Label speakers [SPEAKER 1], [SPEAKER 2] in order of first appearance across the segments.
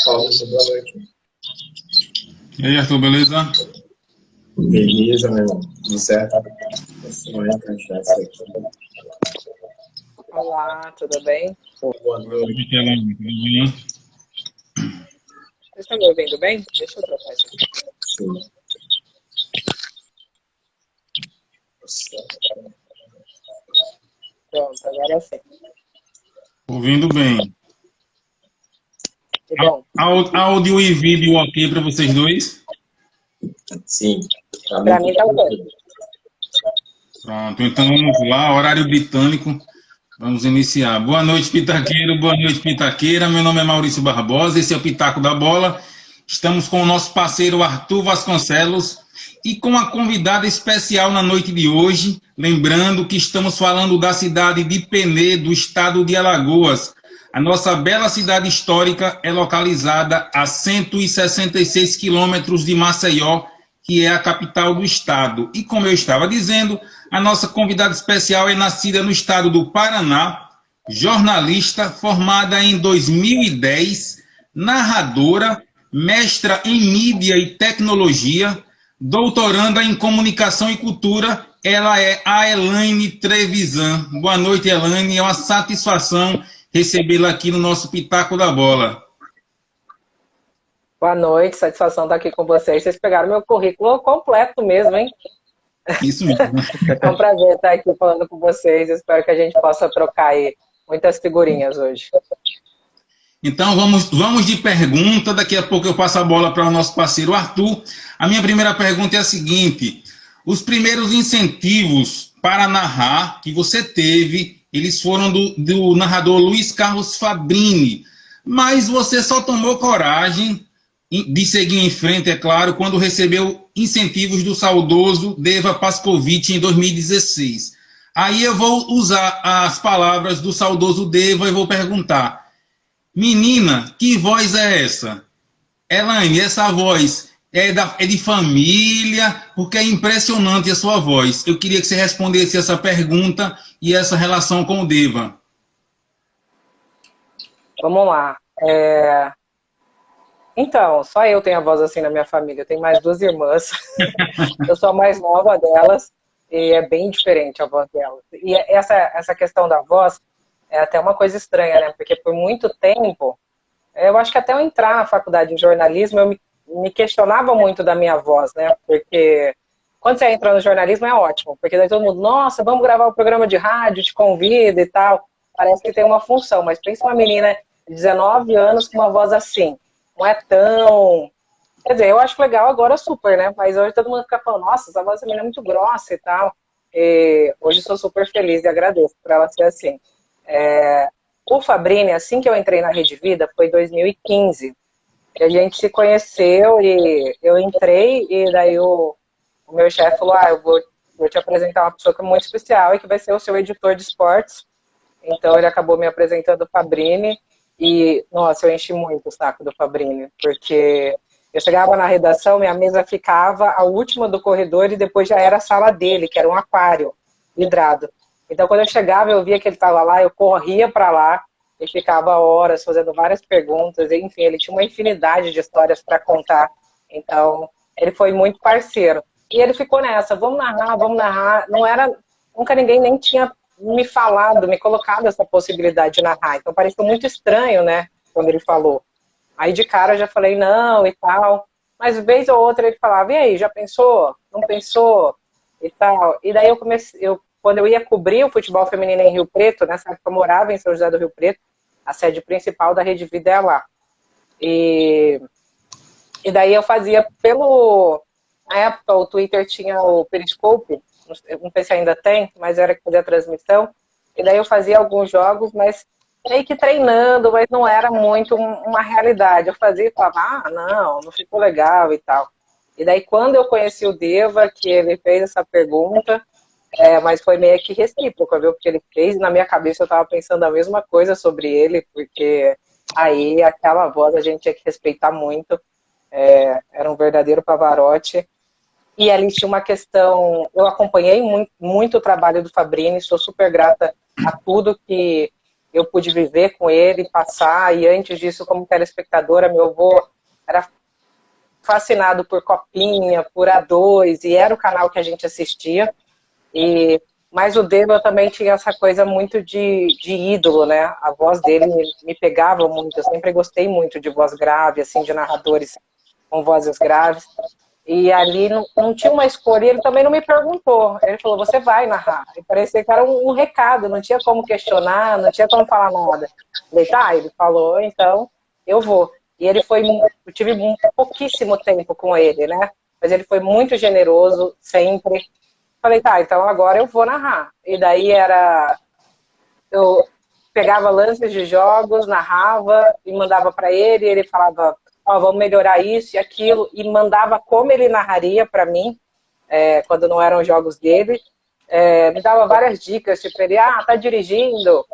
[SPEAKER 1] Boa noite.
[SPEAKER 2] E aí, Arthur, beleza?
[SPEAKER 1] Beleza, meu irmão. Tudo certo? Só encaixar isso aqui.
[SPEAKER 3] Olá, tudo bem?
[SPEAKER 1] Boa noite.
[SPEAKER 2] Tudo bem?
[SPEAKER 3] Vocês estão me ouvindo bem? Deixa eu trocar isso aqui.
[SPEAKER 1] Sim.
[SPEAKER 3] Pronto, agora sim.
[SPEAKER 2] Ouvindo bem.
[SPEAKER 3] Que bom.
[SPEAKER 2] Áudio e vídeo ok para vocês dois?
[SPEAKER 1] Sim.
[SPEAKER 3] Para mim tá ok.
[SPEAKER 2] Pronto, então vamos lá, horário britânico. Vamos iniciar. Boa noite, Pitaqueiro. Boa noite, Pitaqueira. Meu nome é Maurício Barbosa, esse é o Pitaco da Bola. Estamos com o nosso parceiro Arthur Vasconcelos e com a convidada especial na noite de hoje. Lembrando que estamos falando da cidade de Penê, do estado de Alagoas. A nossa bela cidade histórica é localizada a 166 quilômetros de Maceió, que é a capital do estado. E como eu estava dizendo, a nossa convidada especial é nascida no estado do Paraná, jornalista, formada em 2010, narradora, mestra em mídia e tecnologia, doutoranda em comunicação e cultura. Ela é a Elaine Trevisan. Boa noite, Elaine. É uma satisfação recebê-la aqui no nosso Pitaco da Bola.
[SPEAKER 3] Boa noite, satisfação estar aqui com vocês. Vocês pegaram meu currículo completo mesmo, hein?
[SPEAKER 2] Isso mesmo.
[SPEAKER 3] É um prazer estar aqui falando com vocês. Espero que a gente possa trocar aí muitas figurinhas hoje.
[SPEAKER 2] Então vamos de pergunta. Daqui a pouco eu passo a bola para o nosso parceiro Arthur. A minha primeira pergunta é a seguinte: os primeiros incentivos para narrar que você teve, eles foram do narrador Luiz Carlos Fabrini, mas você só tomou coragem de seguir em frente, é claro, quando recebeu incentivos do saudoso Deva Pascovitch em 2016. Aí eu vou usar as palavras do saudoso Deva e vou perguntar: menina, que voz é essa? Elaine, essa voz é de família? Porque é impressionante a sua voz. Eu queria que você respondesse essa pergunta e essa relação com o Deva.
[SPEAKER 3] Vamos lá. Então, só eu tenho a voz assim na minha família. Eu tenho mais duas irmãs. Eu sou a mais nova delas e é bem diferente a voz delas. E essa questão da voz é até uma coisa estranha, né? Porque por muito tempo, eu acho que até eu entrar na faculdade de jornalismo, eu me questionava muito da minha voz, né? Porque quando você entra no jornalismo é ótimo, porque daí todo mundo, nossa, vamos gravar um programa de rádio, te convida e tal. Parece que tem uma função, mas pensa uma menina de 19 anos com uma voz assim. Não é tão... Quer dizer, eu acho legal agora super, né? Mas hoje todo mundo fica falando, nossa, essa voz da menina é muito grossa e tal. E hoje sou super feliz e agradeço por ela ser assim. O Fabrini, assim que eu entrei na Rede Vida, foi em 2015. E a gente se conheceu e eu entrei e daí o meu chefe falou, eu vou te apresentar uma pessoa que é muito especial e que vai ser o seu editor de esportes. Então ele acabou me apresentando o Fabrini. E, nossa, eu enchi muito o saco do Fabrini, porque eu chegava na redação, minha mesa ficava a última do corredor e depois já era a sala dele, que era um aquário vidrado. Então, quando eu chegava, eu via que ele estava lá, eu corria para lá e ficava horas fazendo várias perguntas. Enfim, ele tinha uma infinidade de histórias para contar. Então, ele foi muito parceiro. E ele ficou nessa, vamos narrar, vamos narrar. Não era, nunca ninguém nem tinha me falado, me colocado essa possibilidade de narrar. Então pareceu muito estranho, né, quando ele falou. Aí de cara eu já falei não e tal. Mas vez ou outra ele falava, e aí, já pensou? Não pensou? E tal. E daí eu comecei, quando eu ia cobrir o futebol feminino em Rio Preto, nessa época eu morava em São José do Rio Preto, a sede principal da Rede Vida é lá. E daí eu fazia na época o Twitter tinha o Periscope, não sei se ainda tem, mas era que fazia a transmissão. E daí eu fazia alguns jogos, mas meio que treinando, mas não era muito uma realidade. Eu fazia e falava, não ficou legal e tal. E daí quando eu conheci o Deva, que ele fez essa pergunta, mas foi meio que recíproco, viu? Porque ele fez, na minha cabeça eu estava pensando a mesma coisa sobre ele, porque aí aquela voz a gente tinha que respeitar muito. Era um verdadeiro Pavarotti. E ali tinha uma questão, eu acompanhei muito, muito o trabalho do Fabrini, sou super grata a tudo que eu pude viver com ele, passar, e antes disso, como telespectadora, meu avô era fascinado por Copinha, por A2, e era o canal que a gente assistia. Mas o Debo eu também tinha essa coisa muito de ídolo, né? A voz dele me pegava muito, eu sempre gostei muito de voz grave, assim, de narradores com vozes graves. E ali não tinha uma escolha, ele também não me perguntou. Ele falou, você vai narrar. E parecia que era um recado, não tinha como questionar, não tinha como falar nada. Eu falei, tá, ele falou, então eu vou. E ele eu tive pouquíssimo tempo com ele, né? Mas ele foi muito generoso, sempre. Falei, tá, então agora eu vou narrar. E daí eu pegava lances de jogos, narrava e mandava para ele, e ele falava, ó, vamos melhorar isso e aquilo, e mandava como ele narraria para mim, quando não eram jogos dele. Me dava várias dicas, tipo, ele, tá dirigindo,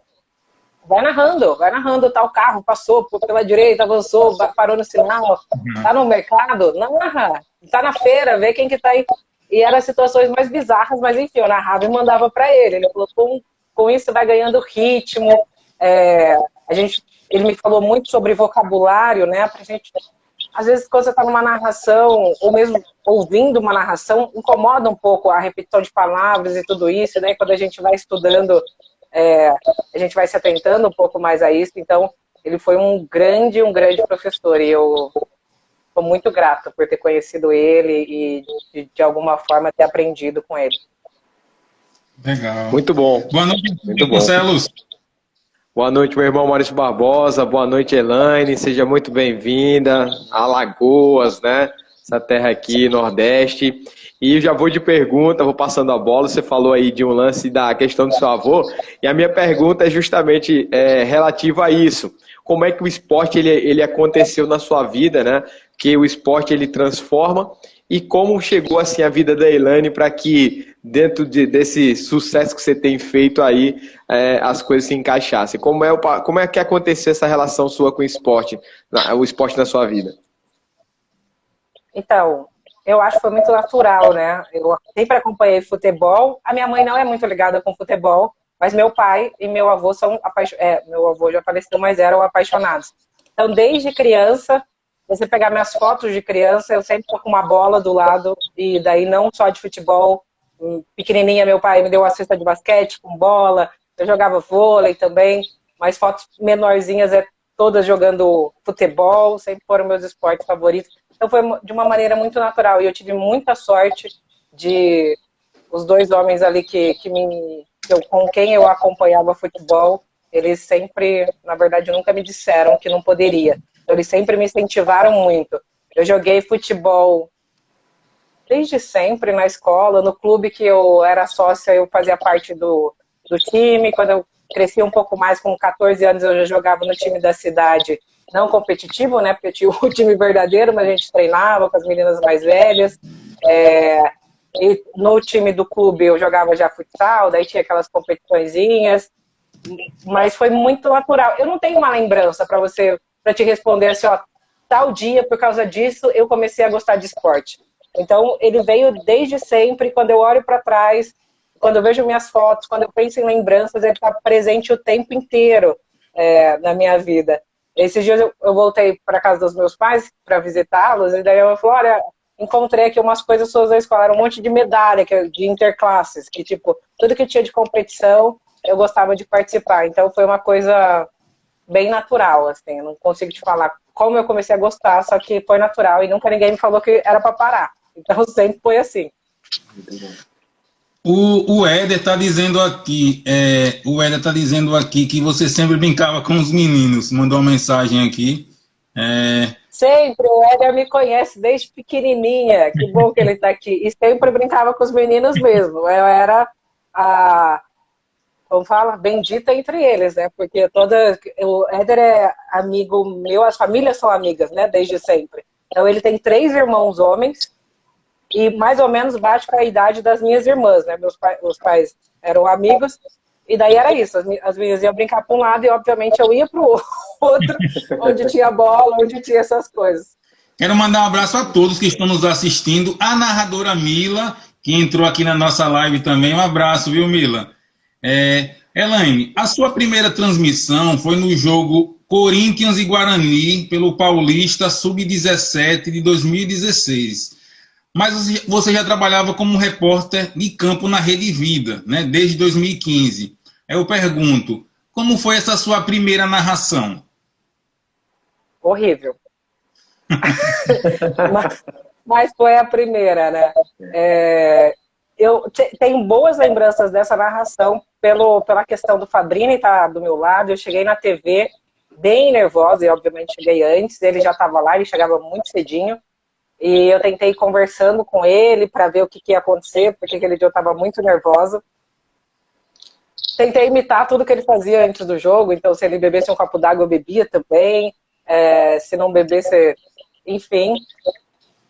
[SPEAKER 3] vai narrando, tal carro, passou pela direita, avançou, parou no sinal, tá no mercado, narra, tá na feira, vê quem que tá aí. E eram situações mais bizarras, mas enfim, eu narrava e mandava para ele. Ele falou, com isso vai ganhando ritmo. Ele me falou muito sobre vocabulário, né? Pra gente, às vezes, quando você está numa narração, ou mesmo ouvindo uma narração, incomoda um pouco a repetição de palavras e tudo isso, né? Quando a gente vai estudando, a gente vai se atentando um pouco mais a isso. Então, ele foi um grande professor, e eu estou muito grata por ter conhecido ele e, de alguma forma, ter aprendido com ele.
[SPEAKER 2] Legal.
[SPEAKER 4] Muito bom.
[SPEAKER 2] Boa noite,
[SPEAKER 4] muito
[SPEAKER 2] Marcelos.
[SPEAKER 4] Boa noite, meu irmão Maurício Barbosa. Boa noite, Elaine. Seja muito bem-vinda a Alagoas, né? Essa terra aqui, Nordeste. E já vou de pergunta, vou passando a bola. Você falou aí de um lance da questão do seu avô. E a minha pergunta é justamente relativa a isso. Como é que o esporte ele aconteceu na sua vida, né? Que o esporte ele transforma, e como chegou assim a vida da Elaine para que dentro desse sucesso que você tem feito aí as coisas se encaixassem. Como é que aconteceu essa relação sua com o esporte na sua vida?
[SPEAKER 3] Então, eu acho que foi muito natural, né? Eu sempre acompanhei futebol. A minha mãe não é muito ligada com futebol, mas meu pai e meu avô são apaixonados. Meu avô já faleceu, mas eram apaixonados. Então, desde criança, você pegar minhas fotos de criança, eu sempre tô com uma bola do lado, e daí não só de futebol. Pequenininha, meu pai me deu uma cesta de basquete com bola, eu jogava vôlei também, mas fotos menorzinhas todas jogando futebol, sempre foram meus esportes favoritos. Então foi de uma maneira muito natural, e eu tive muita sorte de os dois homens ali com quem eu acompanhava futebol, eles sempre, na verdade, nunca me disseram que não poderia. Eles sempre me incentivaram muito. Eu joguei futebol desde sempre na escola, no clube que eu era sócia, eu fazia parte do time. Quando eu cresci um pouco mais, com 14 anos, eu já jogava no time da cidade, não competitivo, né? Porque tinha o time verdadeiro, mas a gente treinava com as meninas mais velhas. E no time do clube eu jogava já futsal, daí tinha aquelas competiçõezinhas, mas foi muito natural. Eu não tenho uma lembrança para te responder assim, ó, tal dia, por causa disso, eu comecei a gostar de esporte. Então, ele veio desde sempre. Quando eu olho para trás, quando eu vejo minhas fotos, quando eu penso em lembranças, ele está presente o tempo inteiro na minha vida. Esses dias eu voltei para casa dos meus pais para visitá-los, e daí eu falei, olha, encontrei aqui umas coisas suas da escola, era um monte de medalha de interclasses, que tipo, tudo que tinha de competição, eu gostava de participar. Então, foi uma coisa bem natural, assim, eu não consigo te falar como eu comecei a gostar, só que foi natural e nunca ninguém me falou que era para parar. Então sempre foi assim.
[SPEAKER 2] O Éder está dizendo aqui, que você sempre brincava com os meninos, mandou uma mensagem aqui.
[SPEAKER 3] Sempre, o Éder me conhece desde pequenininha, que bom que ele está aqui, e sempre brincava com os meninos mesmo, eu era como fala, bendita entre eles, né? Porque o Éder é amigo meu, as famílias são amigas, né? Desde sempre. Então ele tem 3 irmãos homens e mais ou menos bate com a idade das minhas irmãs, né? Meus pais eram amigos e daí era isso. As meninas iam brincar para um lado e obviamente eu ia para o outro, onde tinha bola, onde tinha essas coisas.
[SPEAKER 2] Quero mandar um abraço a todos que estão nos assistindo. A narradora Mila, que entrou aqui na nossa live também. Um abraço, viu, Mila? Elaine, a sua primeira transmissão foi no jogo Corinthians e Guarani pelo Paulista Sub-17 de 2016. Mas você já trabalhava como repórter de campo na Rede Vida, né, desde 2015. Eu pergunto, como foi essa sua primeira narração?
[SPEAKER 3] Horrível. mas foi a primeira, né? Eu tenho boas lembranças dessa narração pela questão do Fabrini estar do meu lado. Eu cheguei na TV bem nervosa, e obviamente cheguei antes, ele já estava lá, ele chegava muito cedinho, e eu tentei ir conversando com ele para ver o que ia acontecer, porque aquele dia eu estava muito nervosa. Tentei imitar tudo que ele fazia antes do jogo, então se ele bebesse um copo d'água eu bebia também, se não bebesse, enfim.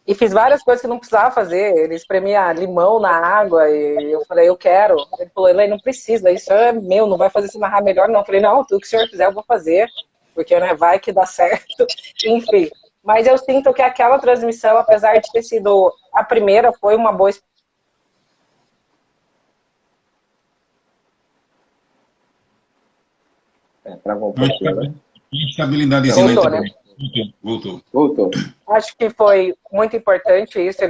[SPEAKER 3] E fiz várias coisas que não precisava fazer. Ele espremia limão na água e eu falei, eu quero. Ele falou, Elaine, não precisa, isso é meu, não vai fazer se narrar melhor não. Eu falei, não, tudo que o senhor fizer eu vou fazer, porque né, vai que dá certo. Enfim, mas eu sinto que aquela transmissão, apesar de ter sido a primeira, foi uma boa experiência.
[SPEAKER 4] Travou um pouco, né?
[SPEAKER 2] Instabilidadezinha.
[SPEAKER 3] Voltou, né?
[SPEAKER 4] Voltou.
[SPEAKER 3] Acho que foi muito importante isso,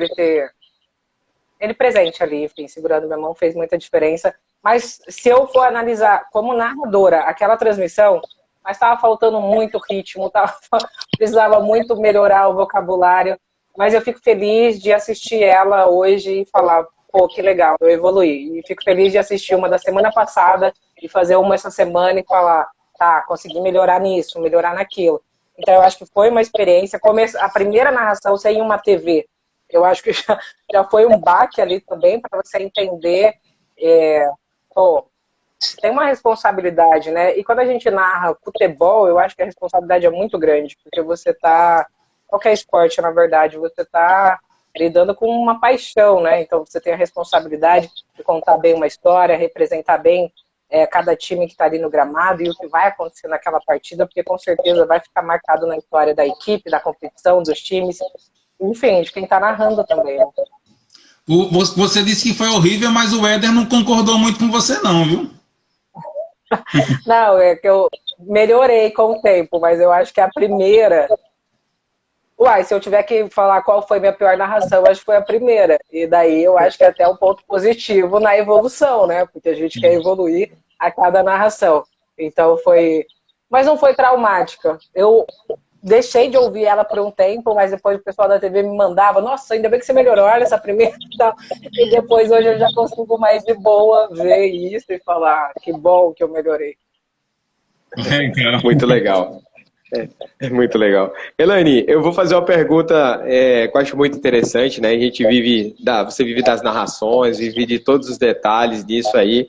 [SPEAKER 3] ele presente ali, enfim, segurando minha mão, fez muita diferença. Mas se eu for analisar como narradora aquela transmissão, mas estava faltando muito ritmo, precisava muito melhorar o vocabulário, mas eu fico feliz de assistir ela hoje e falar, pô, que legal, eu evoluí. E fico feliz de assistir uma da semana passada e fazer uma essa semana e falar, tá, consegui melhorar nisso, melhorar naquilo. Então, eu acho que foi uma experiência. A primeira narração sem uma TV, eu acho que já foi um baque ali também, para você entender. Tem uma responsabilidade, né? E quando a gente narra futebol, eu acho que a responsabilidade é muito grande, porque você tá. Qualquer esporte, na verdade, você tá lidando com uma paixão, né? Então, você tem a responsabilidade de contar bem uma história, representar bem cada time que está ali no gramado e o que vai acontecer naquela partida, porque com certeza vai ficar marcado na história da equipe, da competição, dos times, enfim, de quem está narrando também. Né?
[SPEAKER 2] Você disse que foi horrível, mas o Éder não concordou muito com você não, viu?
[SPEAKER 3] Não, é que eu melhorei com o tempo, mas eu acho que a primeira... se eu tiver que falar qual foi minha pior narração, eu acho que foi a primeira. E daí eu acho que é até um ponto positivo na evolução, né? Porque a gente quer evoluir a cada narração. Então foi... Mas não foi traumática. Eu deixei de ouvir ela por um tempo, mas depois o pessoal da TV me mandava, nossa, ainda bem que você melhorou, olha essa primeira e tal. E depois hoje eu já consigo mais de boa ver isso e falar, que bom que eu melhorei.
[SPEAKER 4] Muito legal. Muito legal. Elaine, eu vou fazer uma pergunta que eu acho muito interessante, né? A gente você vive das narrações, vive de todos os detalhes disso aí,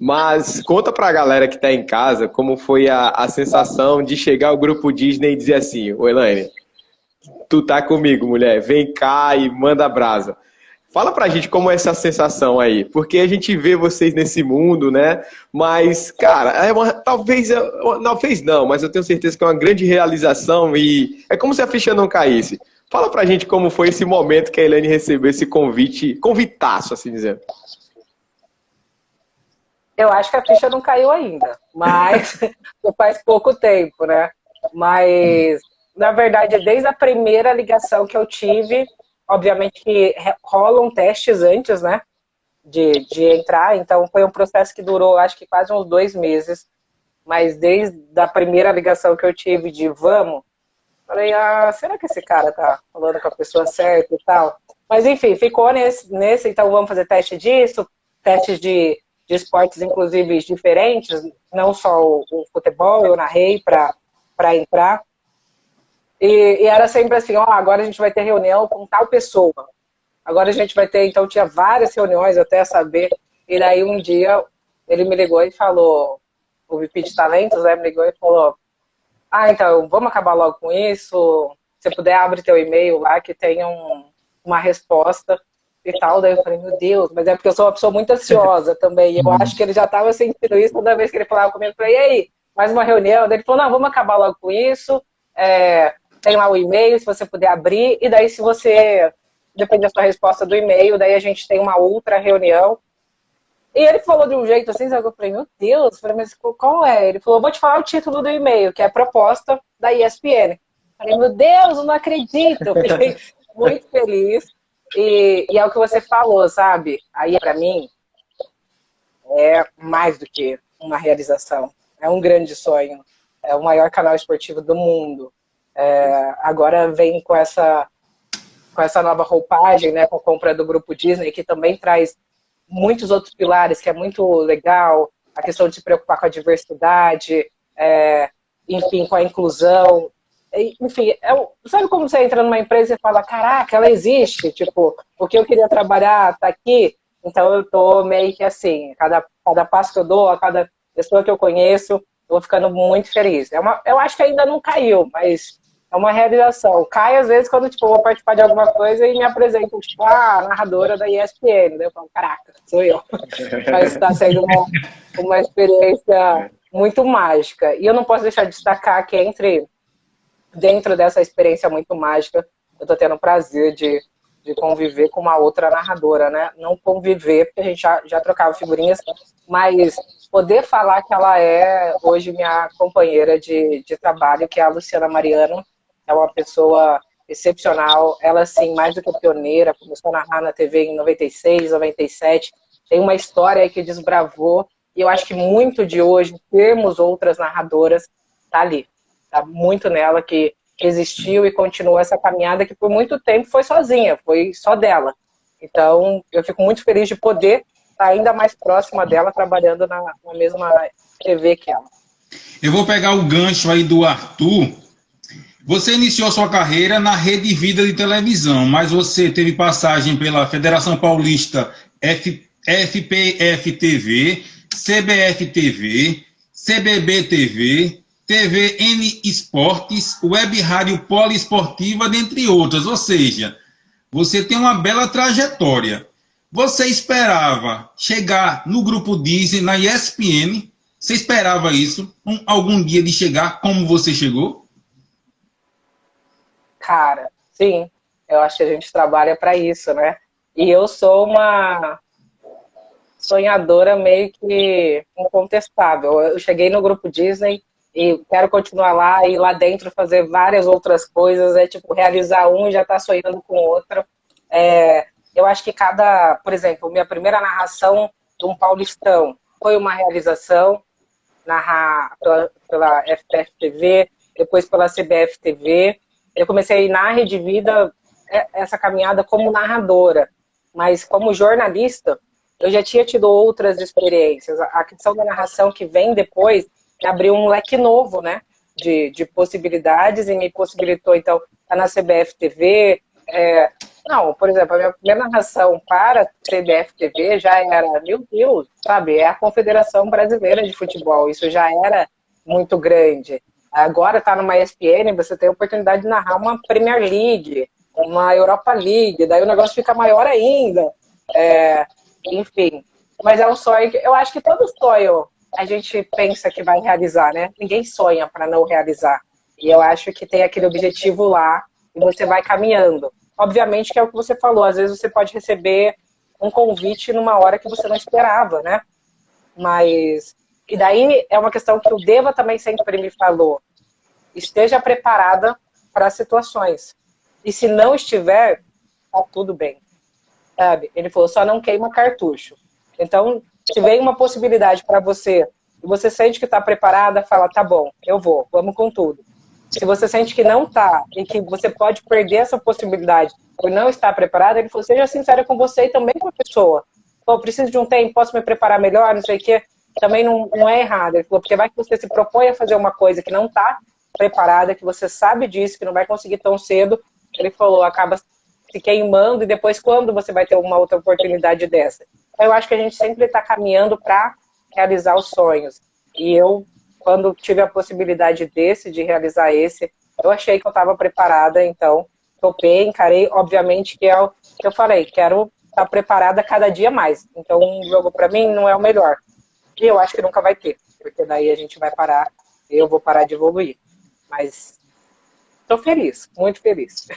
[SPEAKER 4] mas conta pra galera que tá em casa como foi a sensação de chegar ao grupo Disney e dizer assim, ô Elaine, tu tá comigo, mulher, vem cá e manda brasa. Fala pra gente como é essa sensação aí, porque a gente vê vocês nesse mundo, né? Mas, cara, talvez não, mas eu tenho certeza que é uma grande realização e é como se a ficha não caísse. Fala pra gente como foi esse momento que a Elaine recebeu esse convitaço, assim dizendo.
[SPEAKER 3] Eu acho que a ficha não caiu ainda, mas faz pouco tempo, né? Mas, na verdade, desde a primeira ligação que eu tive... Obviamente que rolam testes antes, né, de entrar, então foi um processo que durou, acho que quase uns 2 meses, mas desde a primeira ligação que eu tive de vamos, falei, será que esse cara tá falando com a pessoa certa e tal? Mas enfim, ficou nesse então vamos fazer teste disso, testes de esportes, inclusive, diferentes, não só o futebol, eu narrei para entrar. E era sempre assim, agora a gente vai ter reunião com tal pessoa. Agora a gente vai ter, então tinha várias reuniões até saber. E daí um dia ele me ligou e falou, o VP de talentos, né, me ligou e falou, então vamos acabar logo com isso, se puder abre teu e-mail lá que tem uma resposta e tal. Daí eu falei, meu Deus, mas é porque eu sou uma pessoa muito ansiosa também. E eu acho que ele já estava sentindo isso toda vez que ele falava comigo. Eu falei, e aí, mais uma reunião? Daí ele falou, não, vamos acabar logo com isso. Tem lá o e-mail, se você puder abrir, e daí se você, depende da sua resposta do e-mail, daí a gente tem uma outra reunião E ele falou de um jeito assim, sabe? Eu falei, meu Deus, eu falei, mas qual é? Ele falou, vou te falar o título do e-mail, que é a proposta da ESPN. Eu falei, meu Deus, eu não acredito. Eu fiquei muito feliz. E é o que você falou, sabe? Aí, pra mim, é mais do que uma realização. É um grande sonho. É o maior canal esportivo do mundo. Agora vem com essa nova roupagem, né, com a compra do Grupo Disney, que também traz muitos outros pilares, que é muito legal, a questão de se preocupar com a diversidade, enfim, com a inclusão. Enfim, sabe como você entra numa empresa e fala, caraca, ela existe, tipo, o que eu queria trabalhar tá aqui, então eu tô meio que assim, cada passo que eu dou, a cada pessoa que eu conheço, eu vou ficando muito feliz. Eu acho que ainda não caiu, mas é uma realização. Cai, às vezes, quando tipo, eu vou participar de alguma coisa e me apresentam, tipo, a narradora da ESPN. Daí eu falo, caraca, sou eu. Mas está sendo uma experiência muito mágica. E eu não posso deixar de destacar que dentro dessa experiência muito mágica, eu estou tendo o prazer de conviver com uma outra narradora, né? Não conviver, porque a gente já trocava figurinhas, mas poder falar que ela é hoje minha companheira de trabalho, que é a Luciana Mariano. É uma pessoa excepcional, ela, assim, mais do que pioneira, começou a narrar na TV em 96, 97, tem uma história aí que desbravou, e eu acho que muito de hoje, termos outras narradoras, tá ali, tá muito nela, que existiu e continuou essa caminhada que por muito tempo foi sozinha, foi só dela. Então, eu fico muito feliz de poder estar ainda mais próxima dela, trabalhando na mesma TV que ela.
[SPEAKER 2] Eu vou pegar o gancho aí do Arthur. Você iniciou sua carreira na Rede Vida de televisão, mas você teve passagem pela Federação Paulista FPF TV, CBF TV, CBB TV, TVN Esportes, Web Rádio Poliesportiva, dentre outras. Ou seja, você tem uma bela trajetória. Você esperava chegar no Grupo Disney, na ESPN? Você esperava isso? Algum dia de chegar como você chegou?
[SPEAKER 3] Cara, sim, eu acho que a gente trabalha para isso, né? E eu sou uma sonhadora meio que incontestável. Eu cheguei no Grupo Disney e quero continuar lá e lá dentro fazer várias outras coisas, tipo, realizar um e já tá sonhando com outro. Eu acho que por exemplo, minha primeira narração de um Paulistão foi uma realização, narrar pela FPF TV, depois pela CBF TV. Eu comecei na Rede Vida essa caminhada como narradora, mas como jornalista, eu já tinha tido outras experiências. A questão da narração que vem depois abriu um leque novo, né, de possibilidades e me possibilitou, então, estar na CBF TV. Não, por exemplo, a minha primeira narração para a CBF TV já era, meu Deus, sabe, é a Confederação Brasileira de Futebol, isso já era muito grande. Agora está numa ESPN, você tem a oportunidade de narrar uma Premier League, uma Europa League, daí o negócio fica maior ainda. Enfim, mas é um sonho que eu acho que todo sonho a gente pensa que vai realizar, né? Ninguém sonha para não realizar. E eu acho que tem aquele objetivo lá e você vai caminhando. Obviamente que é o que você falou, às vezes você pode receber um convite numa hora que você não esperava, né? Mas... E daí é uma questão que o Deva também sempre me falou. Esteja preparada para as situações. E se não estiver, tá tudo bem. Sabe? Ele falou, só não queima cartucho. Então, se vem uma possibilidade para você, e você sente que está preparada, fala, tá bom, eu vou, vamos com tudo. Se você sente que não está, e que você pode perder essa possibilidade por não estar preparada, ele falou, seja sincera com você e também com a pessoa. Pô, preciso de um tempo, posso me preparar melhor, não sei o quê. Também não é errado. Ele falou, porque vai que você se propõe a fazer uma coisa que não está preparada, que você sabe disso, que não vai conseguir tão cedo. Ele falou, acaba se queimando e depois quando você vai ter uma outra oportunidade dessa? Então, eu acho que a gente sempre está caminhando para realizar os sonhos. E eu, quando tive a possibilidade de realizar esse, eu achei que eu estava preparada, então topei, encarei. Obviamente que é o que eu falei, quero estar preparada cada dia mais. Então, um jogo para mim não é o melhor. E eu acho que nunca vai ter, porque daí a gente vai parar, eu vou parar de evoluir. Mas estou feliz, muito feliz.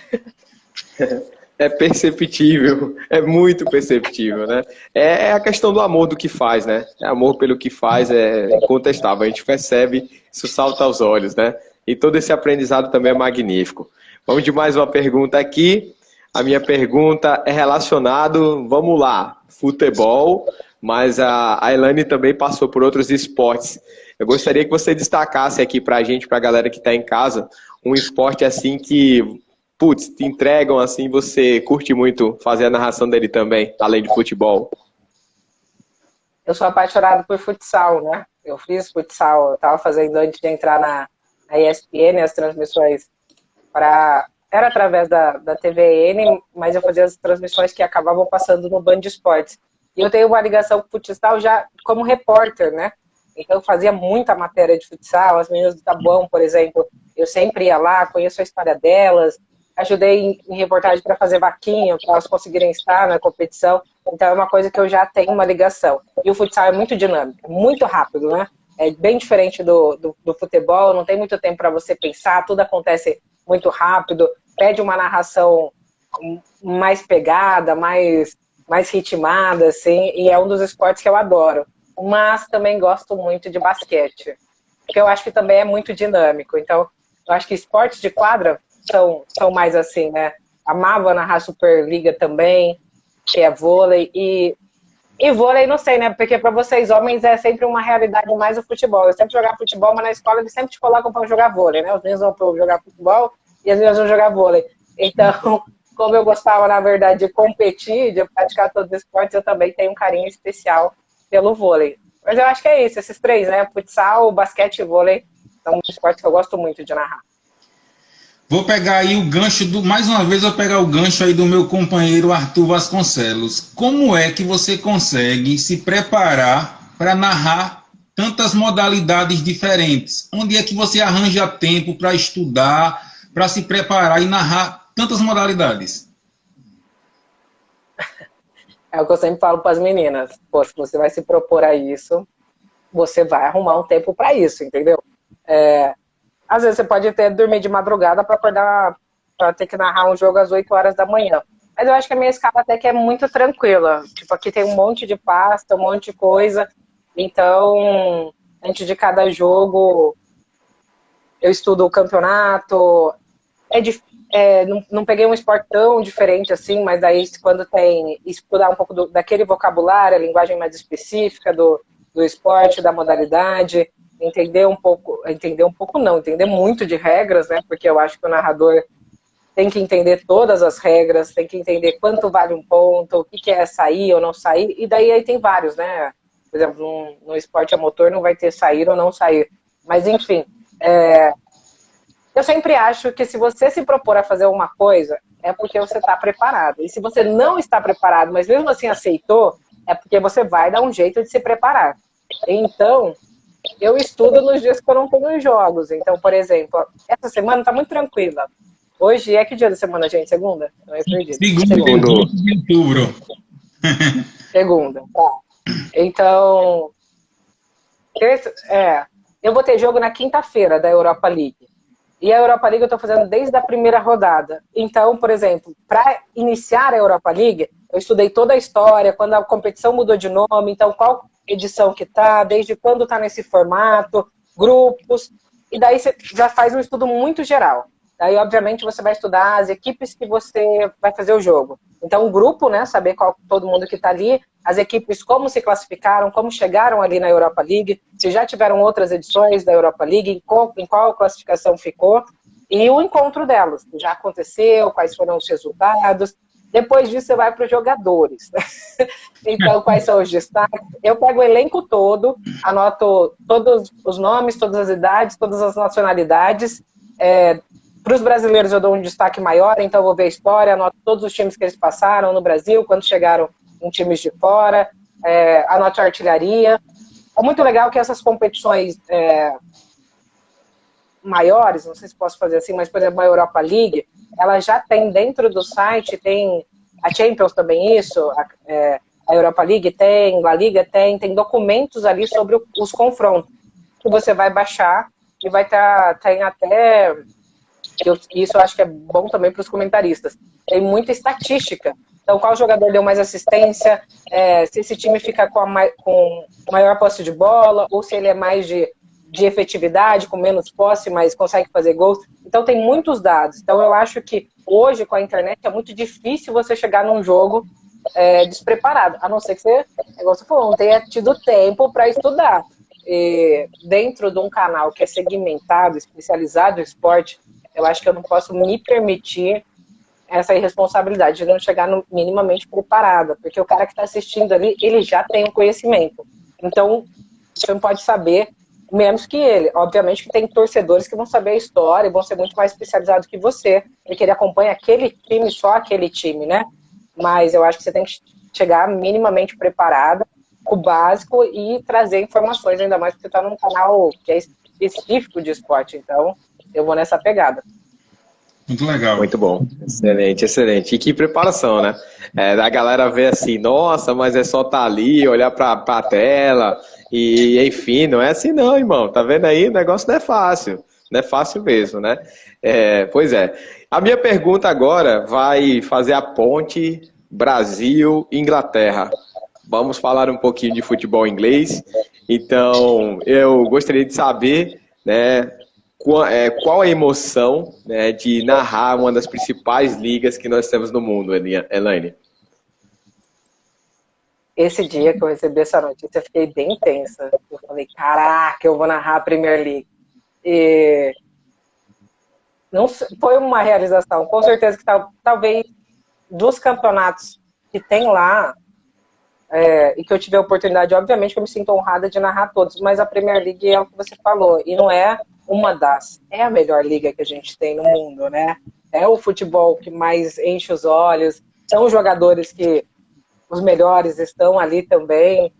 [SPEAKER 4] é perceptível, é muito perceptível, né? É a questão do amor do que faz, né? Amor pelo que faz é incontestável, a gente percebe, isso salta aos olhos, né? E todo esse aprendizado também é magnífico. Vamos de mais uma pergunta aqui. A minha pergunta é relacionado, vamos lá, futebol, mas a Elaine também passou por outros esportes. Eu gostaria que você destacasse aqui pra gente, pra galera que tá em casa, um esporte assim que, putz, te entregam assim, você curte muito fazer a narração dele também, além de futebol.
[SPEAKER 3] Eu sou apaixonado por futsal, né? Eu fiz futsal, eu estava fazendo antes de entrar na ESPN, as transmissões era através da TVN, mas eu fazia as transmissões que acabavam passando no Band de Esportes. E eu tenho uma ligação com o futsal já como repórter, né? Então eu fazia muita matéria de futsal, as meninas do Tabuão, por exemplo, eu sempre ia lá, conheço a história delas, ajudei em reportagem para fazer vaquinha, para elas conseguirem estar na competição. Então é uma coisa que eu já tenho uma ligação. E o futsal é muito dinâmico, muito rápido, né? É bem diferente do futebol, não tem muito tempo para você pensar, tudo acontece muito rápido, pede uma narração mais pegada, mais ritmada, assim, e é um dos esportes que eu adoro. Mas também gosto muito de basquete, porque eu acho que também é muito dinâmico. Então, eu acho que esportes de quadra são mais assim, né? Amava narrar Superliga também, que é vôlei, e vôlei, não sei, né? Porque para vocês homens é sempre uma realidade mais o futebol. Eu sempre jogava futebol, mas na escola eles sempre te colocam para jogar vôlei, né? Os meninos vão para jogar futebol e as meninas vão jogar vôlei. Então, como eu gostava, na verdade, de competir, de praticar todos os esportes, eu também tenho um carinho especial pelo vôlei. Mas eu acho que é isso, esses três, né? Futsal, basquete e vôlei são esportes que eu gosto muito de narrar.
[SPEAKER 2] Vou pegar aí o gancho mais uma vez, vou pegar o gancho aí do meu companheiro Arthur Vasconcelos. Como é que você consegue se preparar para narrar tantas modalidades diferentes? Onde é que você arranja tempo para estudar, para se preparar e narrar tantas modalidades?
[SPEAKER 3] É o que eu sempre falo para as meninas. Pô, se você vai se propor a isso, você vai arrumar um tempo para isso, entendeu? Às vezes você pode até dormir de madrugada para acordar, para ter que narrar um jogo às 8 horas da manhã. Mas eu acho que a minha escala até que é muito tranquila. Tipo, aqui tem um monte de pasta, um monte de coisa. Então, antes de cada jogo, eu estudo o campeonato. Não peguei um esporte tão diferente assim, mas aí quando tem estudar um pouco daquele vocabulário, a linguagem mais específica do esporte, da modalidade, entender muito de regras, né? Porque eu acho que o narrador tem que entender todas as regras, tem que entender quanto vale um ponto, o que é sair ou não sair, e daí aí tem vários, né? Por exemplo, no esporte a motor não vai ter sair ou não sair. Mas, enfim, eu sempre acho que se você se propor a fazer uma coisa, é porque você está preparado. E se você não está preparado, mas mesmo assim aceitou, é porque você vai dar um jeito de se preparar. Então, eu estudo nos dias que eu não tenho jogos. Então, por exemplo, essa semana está muito tranquila. Hoje é que dia da semana, gente? Segunda? Não é perdido.
[SPEAKER 2] Segunda de outubro.
[SPEAKER 3] Segunda, tá. Então, eu vou ter jogo na quinta-feira da Europa League. E a Europa League eu estou fazendo desde a primeira rodada. Então, por exemplo, para iniciar a Europa League, eu estudei toda a história, quando a competição mudou de nome, então qual edição que tá, desde quando tá nesse formato, grupos, e daí você já faz um estudo muito geral. Daí, obviamente, você vai estudar as equipes que você vai fazer o jogo. Então, o grupo, né, saber todo mundo que está ali, as equipes, como se classificaram, como chegaram ali na Europa League, se já tiveram outras edições da Europa League, em qual classificação ficou, e o encontro delas, que já aconteceu, quais foram os resultados. Depois disso, você vai para os jogadores. Então, quais são os destaques? Eu pego o elenco todo, anoto todos os nomes, todas as idades, todas as nacionalidades. Para os brasileiros, eu dou um destaque maior, então eu vou ver a história, anoto todos os times que eles passaram no Brasil, quando chegaram em times de fora, anoto a artilharia. É muito legal que essas competições maiores, não sei se posso fazer assim, mas, por exemplo, a Europa League, ela já tem dentro do site, tem a Champions também isso, a Europa League tem, a Liga tem documentos ali sobre os confrontos, que você vai baixar e vai tem até Isso eu acho que é bom também para os comentaristas. Tem muita estatística. Então, qual jogador deu mais assistência, se esse time fica com maior posse de bola, ou se ele é mais de efetividade, com menos posse, mas consegue fazer gols. Então, tem muitos dados. Então, eu acho que hoje, com a internet, é muito difícil você chegar num jogo despreparado, a não ser que você, igual você falou, não tenha tido tempo para estudar. E dentro de um canal que é segmentado, especializado em esporte, eu acho que eu não posso me permitir essa irresponsabilidade de não chegar minimamente preparada, porque o cara que está assistindo ali, ele já tem o conhecimento. Então, você não pode saber menos que ele. Obviamente que tem torcedores que vão saber a história e vão ser muito mais especializados que você, porque ele acompanha aquele time, só aquele time, né? Mas eu acho que você tem que chegar minimamente preparada, com o básico, e trazer informações, ainda mais porque você está num canal que é específico de esporte. Então, eu vou nessa pegada.
[SPEAKER 2] Muito legal.
[SPEAKER 4] Muito bom. Excelente, excelente. E que preparação, né? A galera vê assim, nossa, mas é só estar ali, olhar para a tela, e enfim, não é assim não, irmão. Tá vendo aí? O negócio não é fácil. Não é fácil mesmo, né? Pois é. A minha pergunta agora vai fazer a ponte Brasil-Inglaterra. Vamos falar um pouquinho de futebol inglês. Então, eu gostaria de saber, né, qual a emoção, né, de narrar uma das principais ligas que nós temos no mundo, Elaine?
[SPEAKER 3] Esse dia que eu recebi essa notícia, eu fiquei bem tensa. Eu falei, caraca, eu vou narrar a Premier League. E não foi uma realização. Com certeza que talvez dos campeonatos que tem lá, e que eu tive a oportunidade, obviamente que eu me sinto honrada de narrar todos, mas a Premier League é o que você falou, e não é uma das, é a melhor liga que a gente tem no mundo, né? É o futebol que mais enche os olhos, são jogadores que os melhores estão ali também.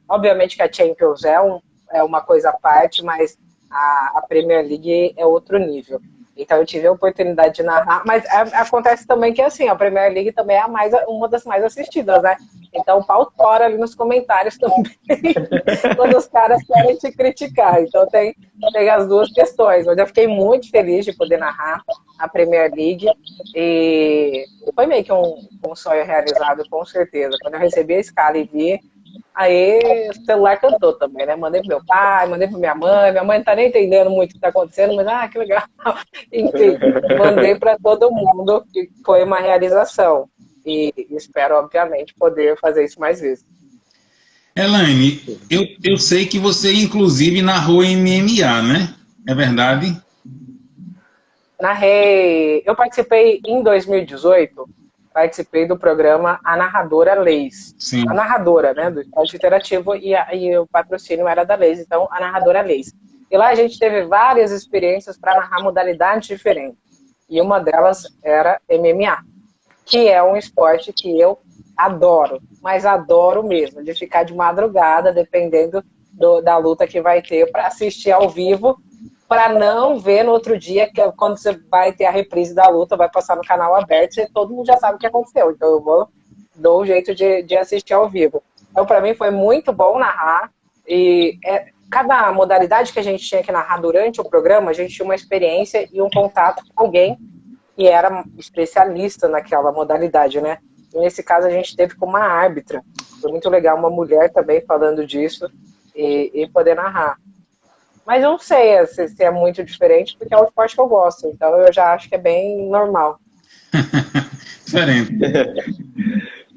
[SPEAKER 3] Obviamente que a Champions é uma coisa à parte, mas a Premier League é outro nível. Então eu tive a oportunidade de narrar, mas acontece também que assim, a Premier League também é uma das mais assistidas, né? Então o pau tora ali nos comentários também, quando os caras querem te criticar. Então tem as duas questões. Mas eu fiquei muito feliz de poder narrar a Premier League e foi meio que um sonho realizado, com certeza. Quando eu recebi a escala e vi, aí o celular cantou também, né? Mandei pro meu pai, mandei pra minha mãe não tá nem entendendo muito o que tá acontecendo, mas que legal. Enfim, mandei para todo mundo, que foi uma realização. E espero, obviamente, poder fazer isso mais vezes.
[SPEAKER 2] Elaine, eu sei que você, inclusive, narrou MMA, né? É verdade?
[SPEAKER 3] Narrei. Eu participei em 2018, participei do programa A Narradora Leis.
[SPEAKER 2] Sim.
[SPEAKER 3] A narradora, né, do esporte interativo, e o patrocínio era da Leis, então a Narradora Leis. E lá a gente teve várias experiências para narrar modalidades diferentes. E uma delas era MMA, que é um esporte que eu adoro, mas adoro mesmo, de ficar de madrugada, dependendo da luta que vai ter, para assistir ao vivo, para não ver no outro dia, que quando você vai ter a reprise da luta, vai passar no canal aberto e todo mundo já sabe o que aconteceu. Então eu dou um jeito de assistir ao vivo. Então para mim foi muito bom narrar, e cada modalidade que a gente tinha que narrar durante o programa, a gente tinha uma experiência e um contato com alguém que era especialista naquela modalidade, né? E nesse caso a gente teve com uma árbitra. Foi muito legal, uma mulher também falando disso e poder narrar. Mas eu não sei se é muito diferente, porque é um esporte que eu gosto. Então eu já acho que é bem normal.
[SPEAKER 2] Diferente.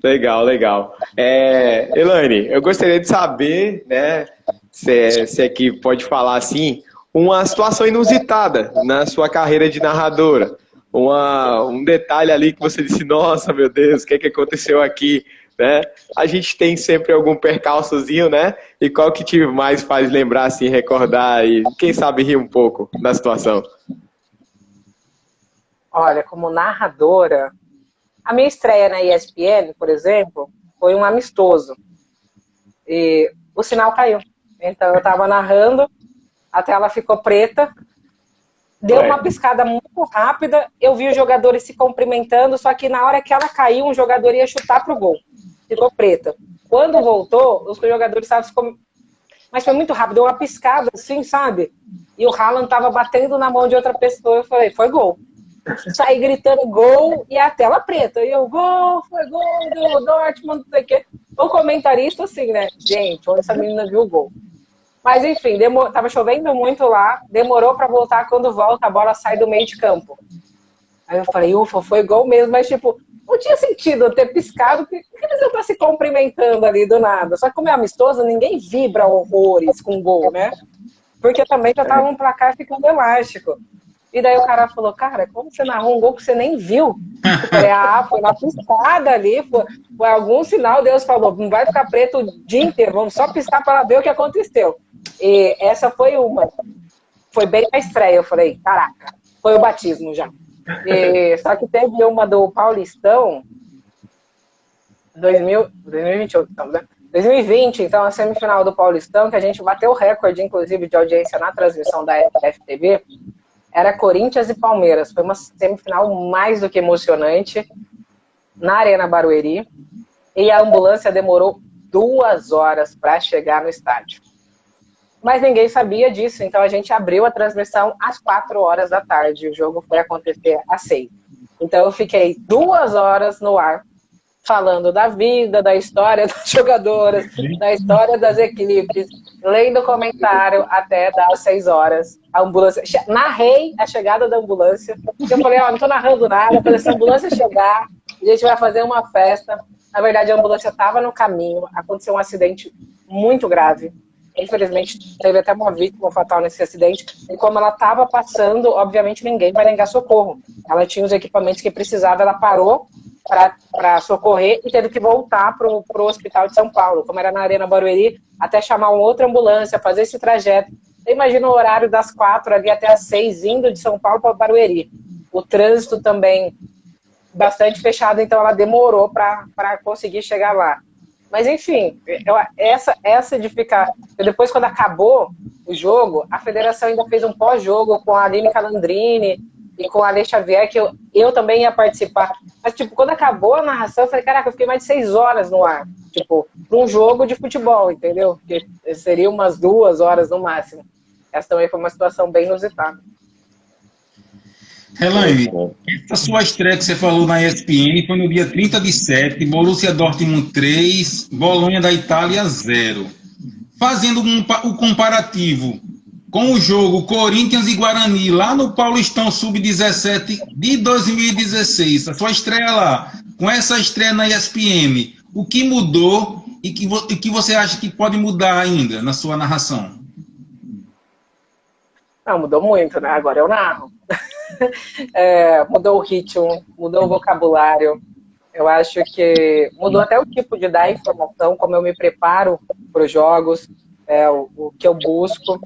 [SPEAKER 4] Legal, legal. Elaine, eu gostaria de saber, né, se aqui pode falar assim, uma situação inusitada na sua carreira de narradora. Um detalhe ali que você disse, nossa, meu Deus, o que aconteceu aqui? Né? A gente tem sempre algum percalçozinho, né? E qual que te mais faz lembrar, assim, recordar e, quem sabe, rir um pouco da situação?
[SPEAKER 3] Olha, como narradora, a minha estreia na ESPN, por exemplo, foi um amistoso. E o sinal caiu. Então eu estava narrando, a tela ficou preta, deu uma piscada muito rápida, eu vi os jogadores se cumprimentando, só que na hora que ela caiu, um jogador ia chutar pro gol. Ficou preta. Quando voltou, os jogadores estavam... Mas foi muito rápido, deu uma piscada assim, sabe? e o Haaland tava batendo na mão de outra pessoa. Eu falei, foi gol. Saí gritando gol e a tela preta. E eu, gol, foi gol do Dortmund, não sei o quê. O comentarista, assim, né? Gente, onde essa menina viu o gol? Mas, enfim, tava chovendo muito lá, demorou para voltar. Quando volta, a bola sai do meio de campo. Aí eu falei, ufa, foi gol mesmo. Mas, tipo, não tinha sentido eu ter piscado, porque eles iam estar se cumprimentando ali do nada. Só que como é amistoso, ninguém vibra horrores com gol, né? Porque também já tava um placar ficando elástico. E daí o cara falou, cara, como você narrou um gol que você nem viu? Eu falei, foi uma piscada ali, foi algum sinal, Deus falou, não vai ficar preto o dia inteiro, vamos só piscar para ver o que aconteceu. E essa foi uma. Foi bem na estreia, eu falei, caraca, foi o batismo já. Só que teve uma do Paulistão, 2028, então, né? 2020, então, a semifinal do Paulistão, que a gente bateu o recorde, inclusive, de audiência na transmissão da FTV, era Corinthians e Palmeiras. Foi uma semifinal mais do que emocionante, na Arena Barueri, e a ambulância demorou 2 horas para chegar no estádio. Mas ninguém sabia disso, então a gente abriu a transmissão às 4 horas da tarde. O jogo foi acontecer às 6. Então eu fiquei 2 horas no ar, falando da vida, da história das jogadoras, da história das equipes, lendo comentário até das 6 horas. A ambulância, narrei a chegada da ambulância. Eu falei, não tô narrando nada, quando essa ambulância chegar, a gente vai fazer uma festa. Na verdade, a ambulância estava no caminho, aconteceu um acidente muito grave. Infelizmente, teve até uma vítima fatal nesse acidente. E como ela estava passando, obviamente ninguém vai negar socorro. Ela tinha os equipamentos que precisava, ela parou para socorrer e teve que voltar para o hospital de São Paulo. Como era na Arena Barueri, até chamar uma outra ambulância, fazer esse trajeto. Você imagina o horário das 4 ali até as 6, indo de São Paulo para Barueri. O trânsito também bastante fechado, então ela demorou para conseguir chegar lá. Mas, enfim, essa de ficar... Depois, quando acabou o jogo, a federação ainda fez um pós-jogo com a Aline Calandrini e com a Ale Xavier, que eu também ia participar. Mas, tipo, quando acabou a narração, eu falei, caraca, eu fiquei mais de 6 horas no ar. Tipo, para um jogo de futebol, entendeu? Porque seria umas 2 horas no máximo. Essa também foi uma situação bem inusitada.
[SPEAKER 2] Elaine, essa sua estreia que você falou na ESPN foi no dia 30/7, Borussia Dortmund 3, Bolonha da Itália 0. Fazendo o comparativo com o jogo Corinthians e Guarani, lá no Paulistão Sub-17 de 2016, a sua estreia lá, com essa estreia na ESPN, o que mudou e que você acha que pode mudar ainda na sua narração?
[SPEAKER 3] Não, mudou muito, né? Agora eu narro. Mudou o ritmo, mudou o vocabulário. Eu acho que mudou até o tipo de dar informação, como eu me preparo para os jogos, o que eu busco.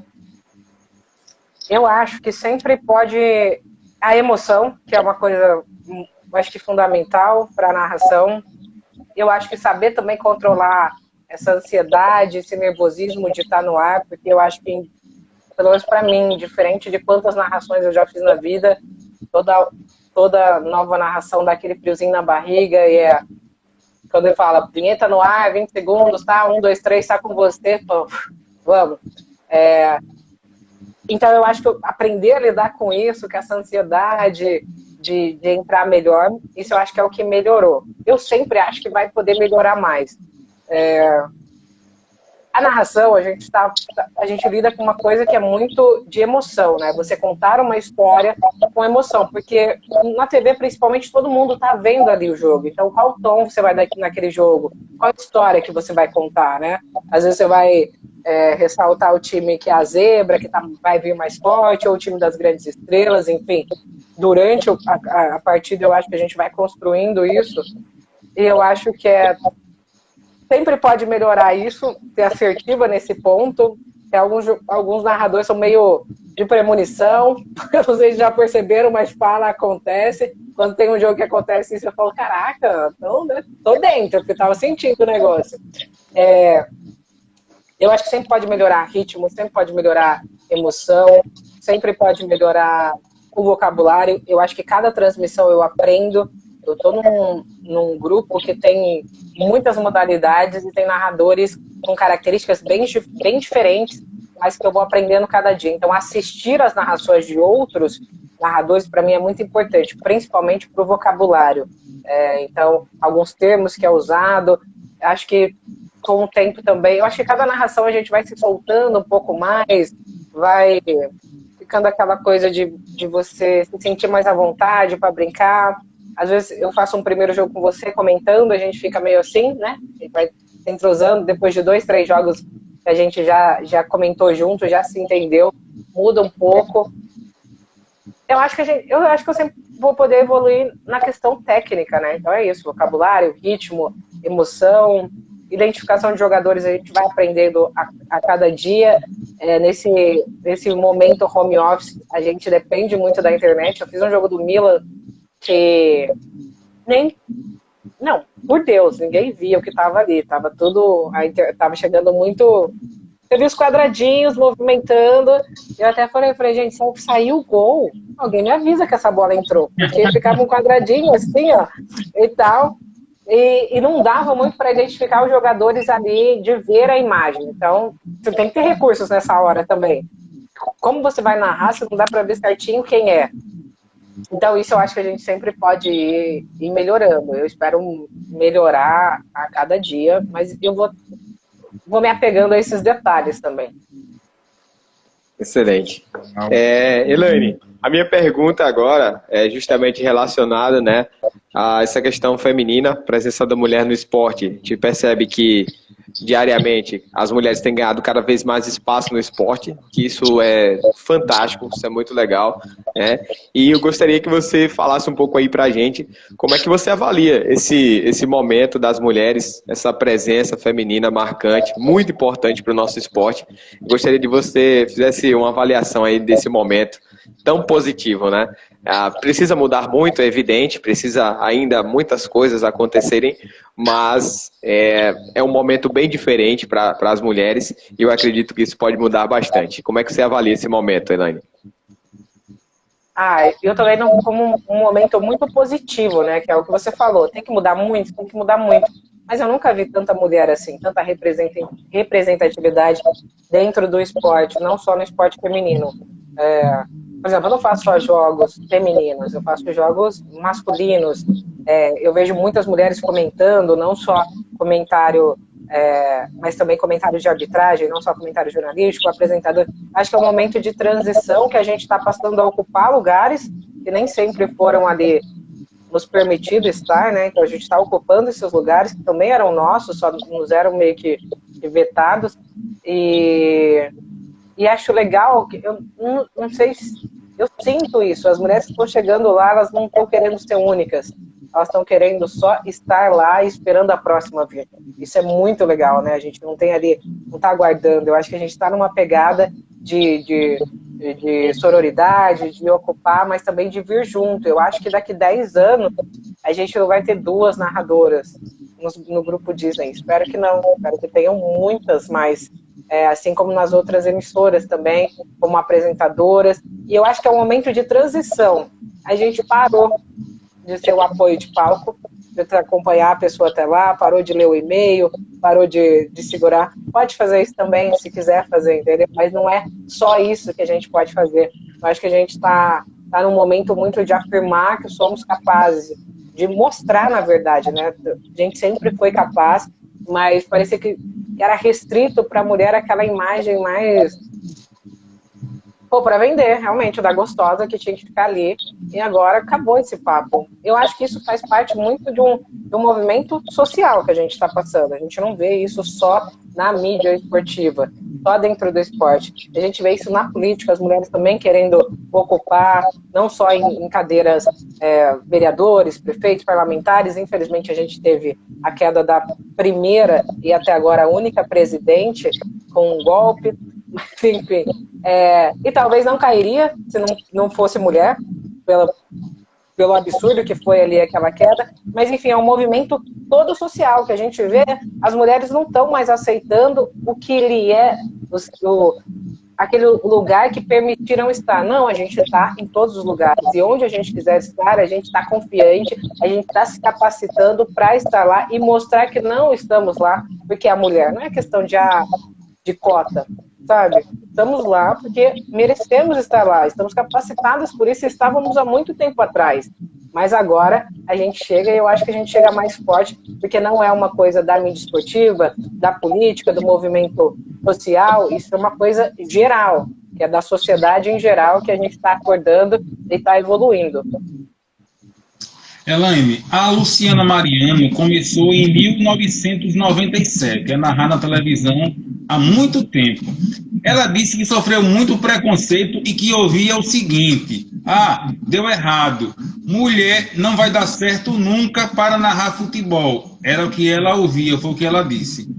[SPEAKER 3] Eu acho que sempre pode... A emoção, que é uma coisa, acho que fundamental para a narração. Eu acho que saber também controlar essa ansiedade, esse nervosismo de estar no ar, porque eu acho que, pelo menos para mim, diferente de quantas narrações eu já fiz na vida, toda nova narração dá aquele friozinho na barriga, e quando ele fala, vinheta no ar, 20 segundos, tá? 1, 2, 3, tá com você, pô, vamos. Então eu acho que aprender a lidar com isso, com essa ansiedade de entrar melhor, isso eu acho que é o que melhorou. Eu sempre acho que vai poder melhorar mais. A narração, a gente lida com uma coisa que é muito de emoção, né? Você contar uma história com emoção, porque na TV, principalmente, todo mundo tá vendo ali o jogo. Então, qual tom você vai dar naquele jogo? Qual história que você vai contar, né? Às vezes você vai ressaltar o time que é a zebra, que vai vir mais forte, ou o time das grandes estrelas, enfim. Durante a partida, eu acho que a gente vai construindo isso, e eu acho que sempre pode melhorar isso, ser assertiva nesse ponto. Alguns narradores são meio de premonição, não sei se já perceberam, mas acontece. Quando tem um jogo que acontece isso, eu falo, caraca, então, né, tô dentro, porque tava sentindo o negócio. Eu acho que sempre pode melhorar ritmo, sempre pode melhorar emoção, sempre pode melhorar o vocabulário. Eu acho que cada transmissão eu aprendo. Eu estou num grupo que tem muitas modalidades e tem narradores com características bem diferentes. mas que eu vou aprendendo cada dia. Então, assistir as narrações de outros narradores, para mim, é muito importante, principalmente para o vocabulário. Então, alguns termos que é usado, acho que com o tempo também, eu acho que cada narração a gente vai se soltando um pouco mais, vai ficando aquela coisa de você se sentir mais à vontade para brincar. Às vezes eu faço um primeiro jogo com você comentando, a gente fica meio assim, né? A gente vai se entrosando, depois de 2, 3 jogos que a gente já comentou junto, já se entendeu, muda um pouco. Eu acho que eu sempre vou poder evoluir na questão técnica, né? Então é isso, vocabulário, ritmo, emoção, identificação de jogadores, a gente vai aprendendo a cada dia. Nesse momento home office, a gente depende muito da internet. Eu fiz um jogo do Milan que não, por Deus, ninguém via o que estava ali. Tava chegando muito. Eu vi os quadradinhos movimentando. Eu até falei, gente, se saiu o gol, alguém me avisa que essa bola entrou. Porque ficava um quadradinho assim, ó, e tal. E não dava muito para identificar os jogadores ali, de ver a imagem. Então, você tem que ter recursos nessa hora também. Como você vai narrar, se não dá para ver certinho quem é. Então, isso eu acho que a gente sempre pode ir melhorando. Eu espero melhorar a cada dia, mas eu vou me apegando a esses detalhes também.
[SPEAKER 4] Excelente. Elaine, a minha pergunta agora é justamente relacionada, né, a essa questão feminina, presença da mulher no esporte. A gente percebe que diariamente as mulheres têm ganhado cada vez mais espaço no esporte, que isso é fantástico, isso é muito legal, né? E eu gostaria que você falasse um pouco aí pra gente como é que você avalia esse momento das mulheres, essa presença feminina marcante, muito importante para o nosso esporte. Eu gostaria de você fizesse uma avaliação aí desse momento tão positivo, né? Precisa mudar muito, é evidente, precisa ainda muitas coisas acontecerem, mas é um momento bem diferente para as mulheres e eu acredito que isso pode mudar bastante. Como é que você avalia esse momento, Elaine?
[SPEAKER 3] Eu também como um momento muito positivo, né? Que é o que você falou, tem que mudar muito, mas eu nunca vi tanta mulher assim, tanta representatividade dentro do esporte, não só no esporte feminino. Por exemplo, eu não faço só jogos femininos, eu faço jogos masculinos. Eu vejo muitas mulheres comentando, não só comentário, mas também comentário de arbitragem, não só comentário jornalístico, apresentador. Acho que é um momento de transição que a gente está passando a ocupar lugares que nem sempre foram ali nos permitido estar, né? Então a gente está ocupando esses lugares que também eram nossos, só nos eram meio que vetados. E acho legal, eu não sei, eu sinto isso, as mulheres que estão chegando lá, elas não estão querendo ser únicas, elas estão querendo só estar lá esperando a próxima vir. Isso é muito legal, né? A gente não tem ali, não está aguardando, eu acho que a gente está numa pegada de sororidade, de ocupar, mas também de vir junto. Eu acho que daqui 10 anos a gente não vai ter 2 narradoras no grupo Disney. Espero que não, espero que tenham muitas mais, assim como nas outras emissoras também, como apresentadoras. E eu acho que é um momento de transição. A gente parou de ser o apoio de palco, de acompanhar a pessoa até lá, parou de ler o e-mail, parou de segurar. Pode fazer isso também, se quiser fazer, entendeu? Mas não é só isso que a gente pode fazer. Eu acho que a gente está num momento muito de afirmar que somos capazes, de mostrar, na verdade, né? A gente sempre foi capaz, mas parecia que era restrito para a mulher aquela imagem mais... para vender, realmente, o da gostosa que tinha que ficar ali, e agora acabou esse papo. Eu acho que isso faz parte muito de um movimento social que a gente está passando. A gente não vê isso só na mídia esportiva, só dentro do esporte. A gente vê isso na política, as mulheres também querendo ocupar, não só em cadeiras vereadores, prefeitos, parlamentares. Infelizmente, a gente teve a queda da primeira e até agora a única presidente com um golpe. Enfim, e talvez não cairia se não fosse mulher, pelo absurdo que foi ali aquela queda, mas enfim, é um movimento todo social que a gente vê, as mulheres não estão mais aceitando o que lhe é aquele lugar que permitiram estar. Não, a gente está em todos os lugares, e onde a gente quiser estar, a gente está confiante, a gente está se capacitando para estar lá e mostrar que não estamos lá porque é a mulher, não é questão de cota. sabe? Estamos lá porque merecemos estar lá, estamos capacitadas por isso, estávamos há muito tempo atrás. Mas agora a gente chega, e eu acho que a gente chega mais forte, porque não é uma coisa da mídia esportiva, da política, do movimento social, isso é uma coisa geral, que é da sociedade em geral, que a gente está acordando e está evoluindo.
[SPEAKER 2] Elaine, a Luciana Mariano começou em 1997, a narrar na televisão há muito tempo. Ela disse que sofreu muito preconceito e que ouvia o seguinte: deu errado, mulher não vai dar certo nunca para narrar futebol. Era o que ela ouvia, foi o que ela disse.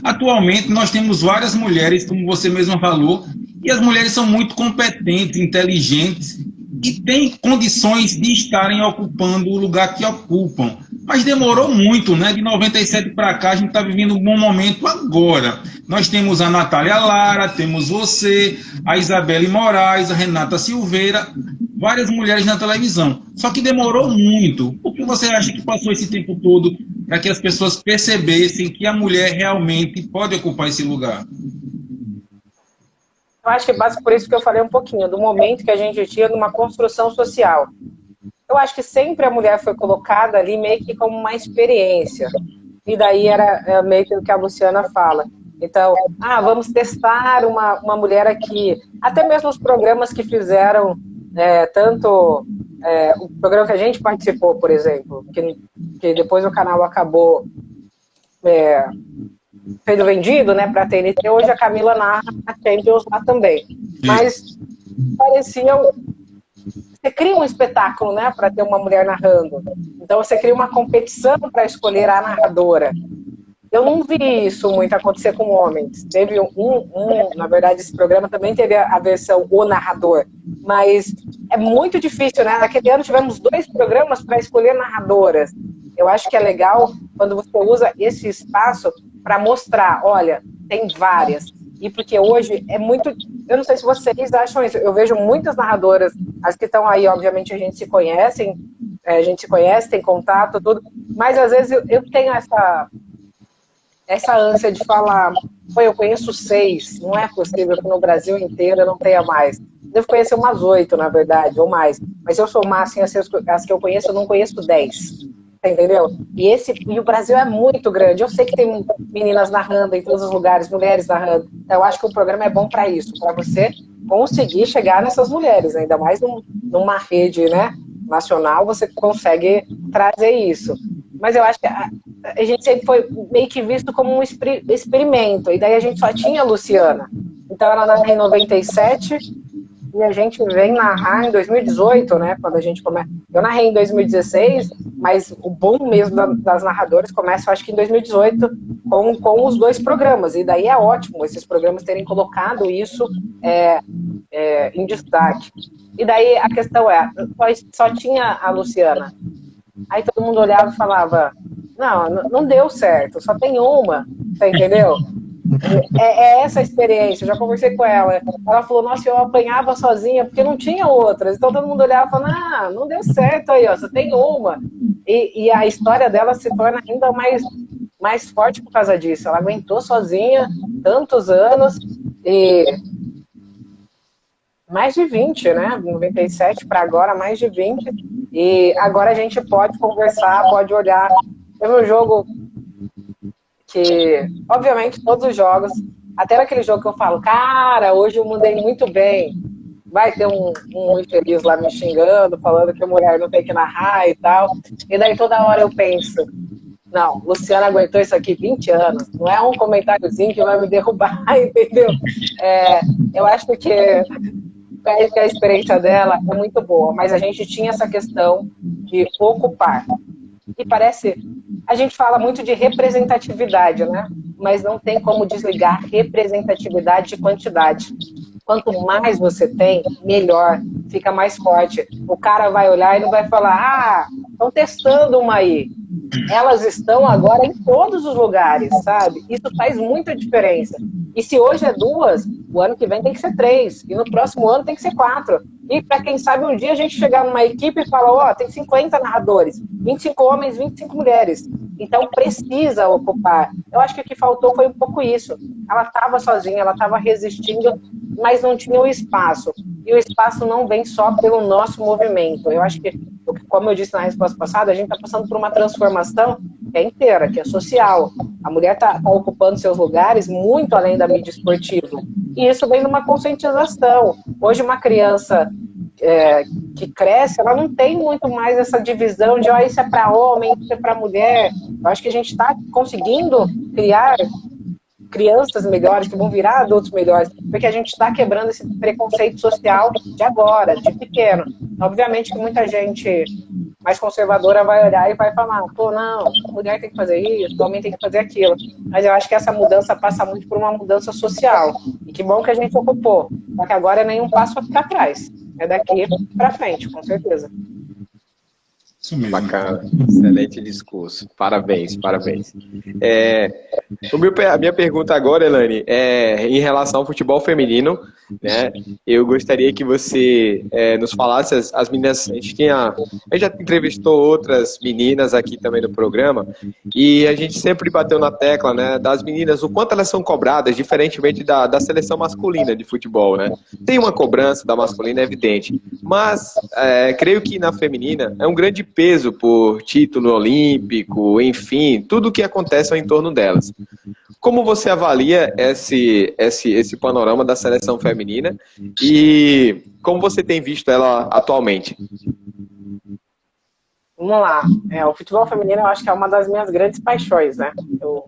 [SPEAKER 2] Atualmente nós temos várias mulheres, como você mesma falou, e as mulheres são muito competentes, inteligentes, e têm condições de estarem ocupando o lugar que ocupam. Mas demorou muito, né? De 97 para cá, a gente está vivendo um bom momento agora. Nós temos a Natália Lara, temos você, a Isabelle Moraes, a Renata Silveira, várias mulheres na televisão. Só que demorou muito. Por que você acha que passou esse tempo todo para que as pessoas percebessem que a mulher realmente pode ocupar esse lugar?
[SPEAKER 3] Eu acho que passa por isso que eu falei um pouquinho, do momento que a gente tinha numa construção social. Eu acho que sempre a mulher foi colocada ali meio que como uma experiência. E daí era meio que o que a Luciana fala. Então, vamos testar uma mulher aqui. Até mesmo os programas que fizeram, tanto o programa que a gente participou, por exemplo, que depois o canal acabou sendo vendido, né, para a TNT. Hoje a Camila narra a Champions lá também. Mas parecia... Você cria um espetáculo, né, para ter uma mulher narrando. Então você cria uma competição para escolher a narradora. Eu não vi isso muito acontecer com homens. Teve na verdade, esse programa também teve a versão O Narrador. Mas é muito difícil, né? Naquele ano tivemos 2 programas para escolher narradoras. Eu acho que é legal quando você usa esse espaço para mostrar, olha, tem várias. E porque hoje é muito... Eu não sei se vocês acham isso. Eu vejo muitas narradoras, as que estão aí, obviamente, a gente se conhece, tem contato, tudo. Mas às vezes eu tenho essa ânsia de falar, eu conheço 6, não é possível que no Brasil inteiro eu não tenha mais. Devo conhecer umas 8, na verdade, ou mais. Mas se eu somar assim, as que eu conheço, eu não conheço 10. Entendeu? E o Brasil é muito grande. Eu sei que tem meninas narrando em todos os lugares, mulheres narrando. Então, eu acho que o programa é bom para isso, para você conseguir chegar nessas mulheres, ainda mais numa rede, né, nacional, você consegue trazer isso. Mas eu acho que a gente sempre foi meio que visto como um experimento. E daí a gente só tinha a Luciana. Então ela narra em 97 e a gente vem narrar em 2018, né? Quando a gente começa. Eu narrei em 2016, mas o boom mesmo das narradoras começa, eu acho que em 2018, com os 2 programas. E daí é ótimo esses programas terem colocado isso em destaque. E daí a questão só tinha a Luciana. Aí todo mundo olhava e falava, não deu certo, só tem uma, você entendeu? É essa a experiência, eu já conversei com ela. Ela falou, nossa, eu apanhava sozinha porque não tinha outras. Então todo mundo olhava e falava, não deu certo aí, ó, só tem uma. E a história dela se torna ainda mais forte por causa disso. Ela aguentou sozinha tantos anos e mais de 20, né? 97 para agora, mais de 20. E agora a gente pode conversar, pode olhar. Teve um jogo que, obviamente, todos os jogos, até naquele jogo que eu falo, cara, hoje eu mudei muito bem. Vai ter um infeliz lá me xingando, falando que a mulher não tem que narrar e tal. E daí toda hora eu penso, não, Luciana aguentou isso aqui 20 anos. Não é um comentáriozinho que vai me derrubar, entendeu? Eu acho que a experiência dela é muito boa, mas a gente tinha essa questão de ocupar. E parece... A gente fala muito de representatividade, né? Mas não tem como desligar representatividade de quantidade. Quanto mais você tem, melhor, fica mais forte. O cara vai olhar e não vai falar, estão testando uma aí. Elas estão agora em todos os lugares, sabe? Isso faz muita diferença. E se hoje é 2, o ano que vem tem que ser 3. E no próximo ano tem que ser 4. E para quem sabe, um dia a gente chegar numa equipe e falar, tem 50 narradores, 25 homens, 25 mulheres. Então, precisa ocupar. Eu acho que o que faltou foi um pouco isso. Ela estava sozinha, ela estava resistindo, mas não tinha o espaço. E o espaço não vem só pelo nosso movimento. Eu acho que, como eu disse na resposta passada, a gente está passando por uma transformação que é inteira, que é social. A mulher está ocupando seus lugares muito além da mídia esportiva. E isso vem numa conscientização. Hoje, uma criança que cresce, ela não tem muito mais essa divisão de isso é para homem, isso é para mulher. Eu acho que a gente está conseguindo criar crianças melhores, que vão virar adultos melhores, porque a gente está quebrando esse preconceito social de agora, de pequeno. Obviamente que muita gente mais conservadora vai olhar e vai falar, pô, não, a mulher tem que fazer isso, o homem tem que fazer aquilo. Mas eu acho que essa mudança passa muito por uma mudança social. E que bom que a gente ocupou. Só que agora é nenhum passo para trás. É daqui para frente, com certeza.
[SPEAKER 2] Isso mesmo.
[SPEAKER 4] Bacana, excelente discurso. Parabéns, parabéns. A minha pergunta agora, Elaine, é em relação ao futebol feminino, né? Eu gostaria que você nos falasse, as meninas, a gente já entrevistou outras meninas aqui também no programa, e a gente sempre bateu na tecla, né, das meninas, o quanto elas são cobradas, diferentemente da seleção masculina de futebol, né? Tem uma cobrança da masculina, é evidente, mas creio que na feminina é um grande peso por título olímpico, enfim, tudo o que acontece ao entorno delas. Como você avalia esse panorama da seleção feminina e como você tem visto ela atualmente?
[SPEAKER 3] Vamos lá. O futebol feminino eu acho que é uma das minhas grandes paixões, né? Eu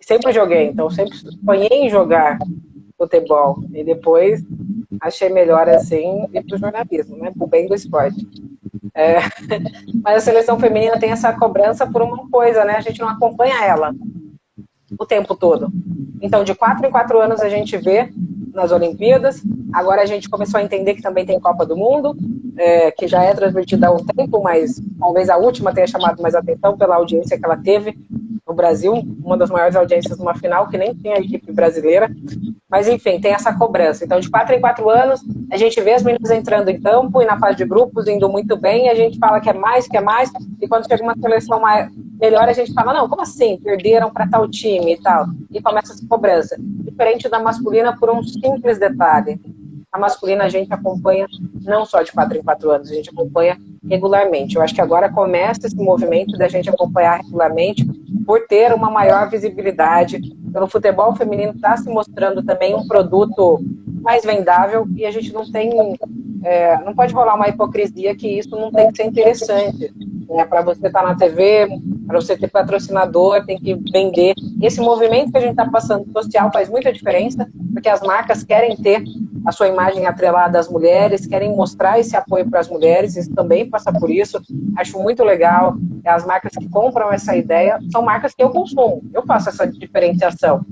[SPEAKER 3] sempre joguei, então eu sempre sonhei em jogar futebol e depois achei melhor assim ir pro jornalismo, né? Pro bem do esporte. Mas a seleção feminina tem essa cobrança por uma coisa, né? A gente não acompanha ela o tempo todo. Então, de 4 em 4 anos a gente vê nas Olimpíadas. Agora a gente começou a entender que também tem Copa do Mundo, que já é transmitida há um tempo, mas talvez a última tenha chamado mais atenção pela audiência que ela teve no Brasil, uma das maiores audiências numa final, que nem tinha a equipe brasileira. Mas, enfim, tem essa cobrança. Então, de 4 em 4 anos, a gente vê as meninas entrando em campo e na fase de grupos, indo muito bem, e a gente fala que é mais, e quando chega uma seleção melhor, a gente fala, não, como assim? Perderam para tal time e tal. E começa essa cobrança. Diferente da masculina por um simples detalhe. A masculina a gente acompanha não só de 4 em 4 anos, a gente acompanha regularmente. Eu acho que agora começa esse movimento da gente acompanhar regularmente por ter uma maior visibilidade. Pelo futebol feminino está se mostrando também um produto mais vendável e a gente não tem... não pode rolar uma hipocrisia que isso não tem que ser interessante. Para você estar na TV, para você ter patrocinador, tem que vender. Esse movimento que a gente está passando social faz muita diferença, porque as marcas querem ter a sua imagem atrelada às mulheres, querem mostrar esse apoio para as mulheres, isso também passa por isso. Acho muito legal. As marcas que compram essa ideia são marcas que eu consumo. Eu faço essa diferenciação.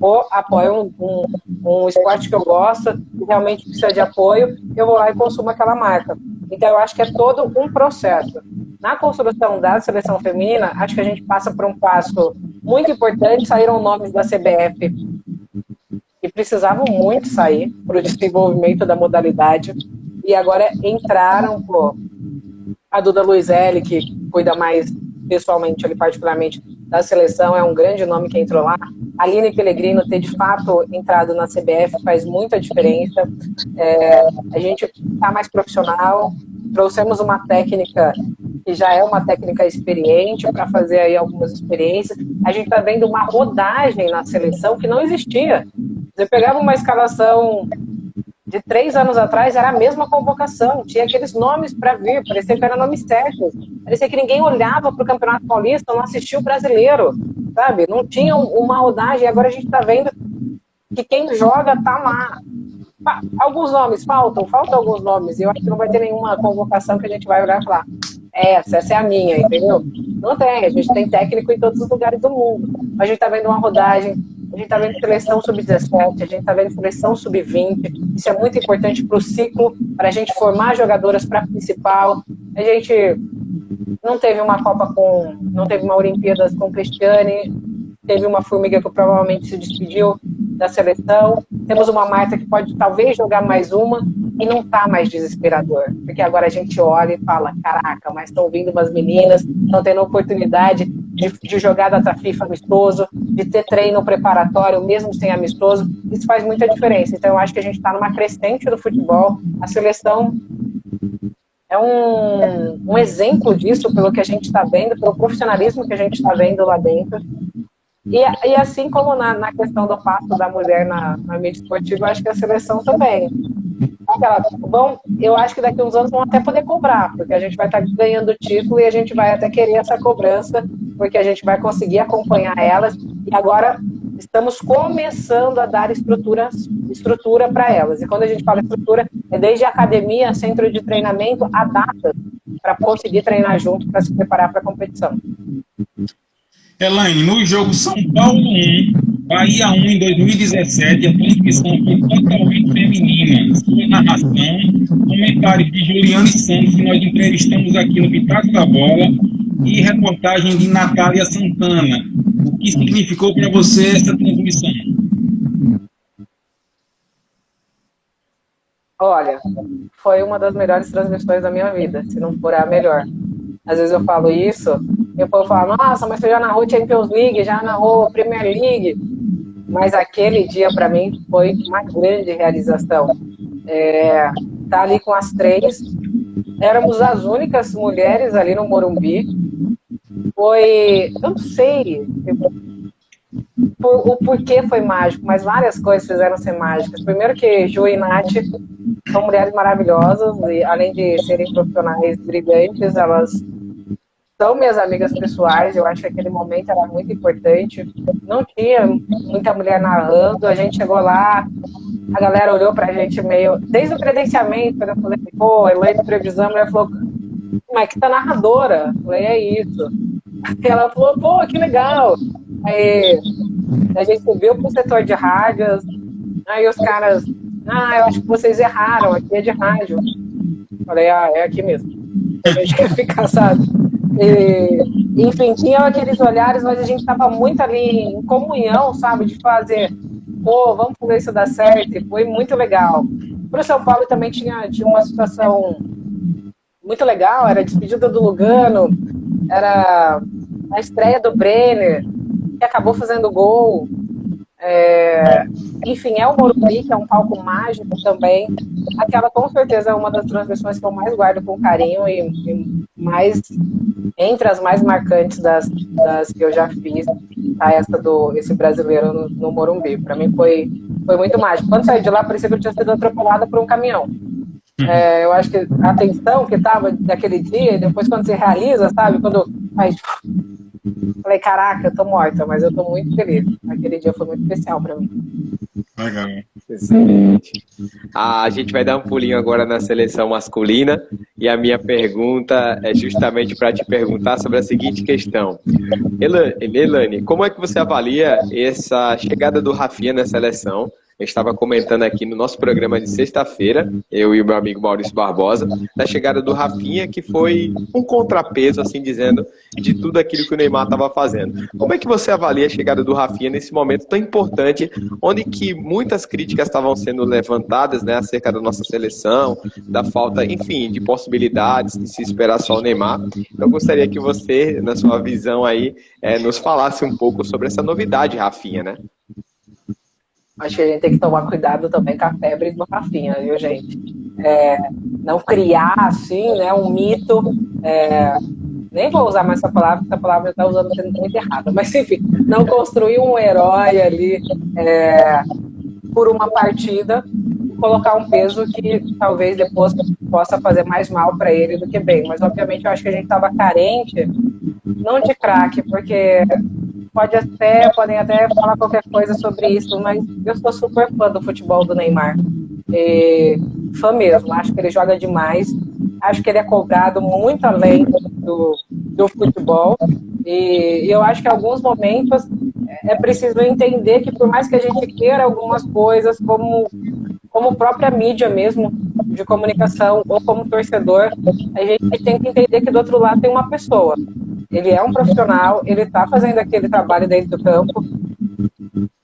[SPEAKER 3] Ou apoio um esporte que eu gosto, que realmente precisa de apoio, eu vou lá e consumo aquela marca. Então, eu acho que é todo um processo. Na construção da seleção feminina, acho que a gente passa por um passo muito importante. Saíram nomes da CBF que precisavam muito sair para o desenvolvimento da modalidade. E agora entraram, a Duda Luizelli, que cuida mais pessoalmente, ali, particularmente, da seleção, é um grande nome que entrou lá. A Aline Pellegrino ter, de fato, entrado na CBF faz muita diferença. A gente está mais profissional, trouxemos uma técnica que já é uma técnica experiente para fazer aí algumas experiências. A gente está vendo uma rodagem na seleção que não existia. Você pegava uma escalação de 3 anos atrás, era a mesma convocação, tinha aqueles nomes para vir, parecia que eram nomes certos, parecia que ninguém olhava para o Campeonato Paulista, não assistia o brasileiro, sabe? Não tinha uma rodagem, agora a gente está vendo que quem joga está lá. Alguns nomes faltam alguns nomes, e eu acho que não vai ter nenhuma convocação que a gente vai olhar e falar, essa é a minha, entendeu? Não tem, a gente tem técnico em todos os lugares do mundo, a gente está vendo uma rodagem, a gente está vendo seleção sub-17, a gente está vendo seleção sub-20, isso é muito importante para o ciclo, para a gente formar jogadoras para a principal. A gente não teve uma não teve uma Olimpíadas com Cristiane, teve uma Formiga que provavelmente se despediu da seleção, temos uma Marta que pode talvez jogar mais uma, e não está mais desesperador, porque agora a gente olha e fala, caraca, mas estão vindo umas meninas, estão tendo oportunidade, de jogar data FIFA amistoso, de ter treino preparatório mesmo sem amistoso, isso faz muita diferença. Então eu acho que a gente está numa crescente do futebol, a seleção é um exemplo disso, pelo que a gente está vendo, pelo profissionalismo que a gente está vendo lá dentro. E assim como na questão do passo da mulher na mídia esportiva, eu acho que a seleção também. Bom, eu acho que daqui a uns anos vão até poder cobrar, porque a gente vai estar ganhando o título e a gente vai até querer essa cobrança, porque a gente vai conseguir acompanhar elas. E agora estamos começando a dar estrutura para elas. E quando a gente fala estrutura, é desde a academia, centro de treinamento, a data para conseguir treinar junto, para se preparar para a competição.
[SPEAKER 2] Elaine, no jogo São Paulo 1, Bahia 1 em 2017, a transmissão foi totalmente feminina. Sua narração, comentário de Juliane Santos, que nós entrevistamos aqui no Pitaco da Bola, e reportagem de Natália Santana. O que significou para você essa transmissão?
[SPEAKER 3] Olha, foi uma das melhores transmissões da minha vida, se não for a melhor. Às vezes eu falo isso, e o povo fala, nossa, mas você já narrou Champions League, já narrou Premier League. Mas aquele dia, para mim, foi uma grande realização. Tá ali com as três, éramos as únicas mulheres ali no Morumbi. Foi, eu não sei o porquê foi mágico, mas várias coisas fizeram ser mágicas. Primeiro que Ju e Nath são mulheres maravilhosas, e além de serem profissionais brilhantes, elas são minhas amigas pessoais. Eu acho que aquele momento era muito importante. Não tinha muita mulher narrando, a gente chegou lá, a galera olhou pra gente meio... Desde o credenciamento, quando eu falei, pô, Elaine Trevisan, ela falou, mas que tá narradora? Eu falei, é isso. Ela falou, pô, que legal. Aí a gente subiu pro setor de rádios, aí os caras, eu acho que vocês erraram, aqui é de rádio. Eu falei, é aqui mesmo. A gente quer ficar, sabe? Enfim, tinha aqueles olhares, mas a gente estava muito ali em comunhão, sabe, de fazer, pô, vamos ver se dá certo, e foi muito legal. Para o São Paulo também tinha uma situação muito legal, era a despedida do Lugano, era a estreia do Brenner, que acabou fazendo gol. Enfim, é o Morumbi, que é um palco mágico também. Aquela, com certeza, é uma das transmissões que eu mais guardo com carinho e mais, entre as mais marcantes das que eu já fiz, tá? Esse brasileiro no Morumbi. Para mim foi muito mágico. Quando saí de lá, parecia que eu tinha sido atropelada por um caminhão. Eu acho que a tensão que tava daquele dia, e depois quando você realiza, sabe? Quando faz... Falei, caraca, eu tô morta, mas eu tô muito feliz. Aquele dia foi muito especial pra mim.
[SPEAKER 2] Legal.
[SPEAKER 4] Excelente. A gente vai dar um pulinho agora na seleção masculina, e a minha pergunta é justamente para te perguntar sobre a seguinte questão. Elaine, como é que você avalia essa chegada do Rafinha na seleção? Eu estava comentando aqui no nosso programa de sexta-feira, eu e o meu amigo Maurício Barbosa, da chegada do Rafinha, que foi um contrapeso, assim dizendo, de tudo aquilo que o Neymar estava fazendo. Como é que você avalia a chegada do Rafinha nesse momento tão importante, onde que muitas críticas estavam sendo levantadas, né, acerca da nossa seleção, da falta, enfim, de possibilidades de se esperar só o Neymar? Eu gostaria que você, na sua visão aí, nos falasse um pouco sobre essa novidade, Rafinha, né?
[SPEAKER 3] Acho que a gente tem que tomar cuidado também com a febre do Rafinha, viu, gente? Não criar, assim, né, um mito. Nem vou usar mais essa palavra está usando sendo muito errada. Mas, enfim, não construir um herói ali por uma partida e colocar um peso que talvez depois possa fazer mais mal para ele do que bem. Mas, obviamente, eu acho que a gente estava carente, não de craque, porque... podem até falar qualquer coisa sobre isso, mas eu sou super fã do futebol do Neymar. Fã mesmo, acho que ele joga demais, acho que ele é cobrado muito além do futebol, e eu acho que em alguns momentos é preciso entender que por mais que a gente queira algumas coisas, como própria mídia mesmo, de comunicação, ou como torcedor, a gente tem que entender que do outro lado tem uma pessoa. Ele é um profissional, ele está fazendo aquele trabalho dentro do campo,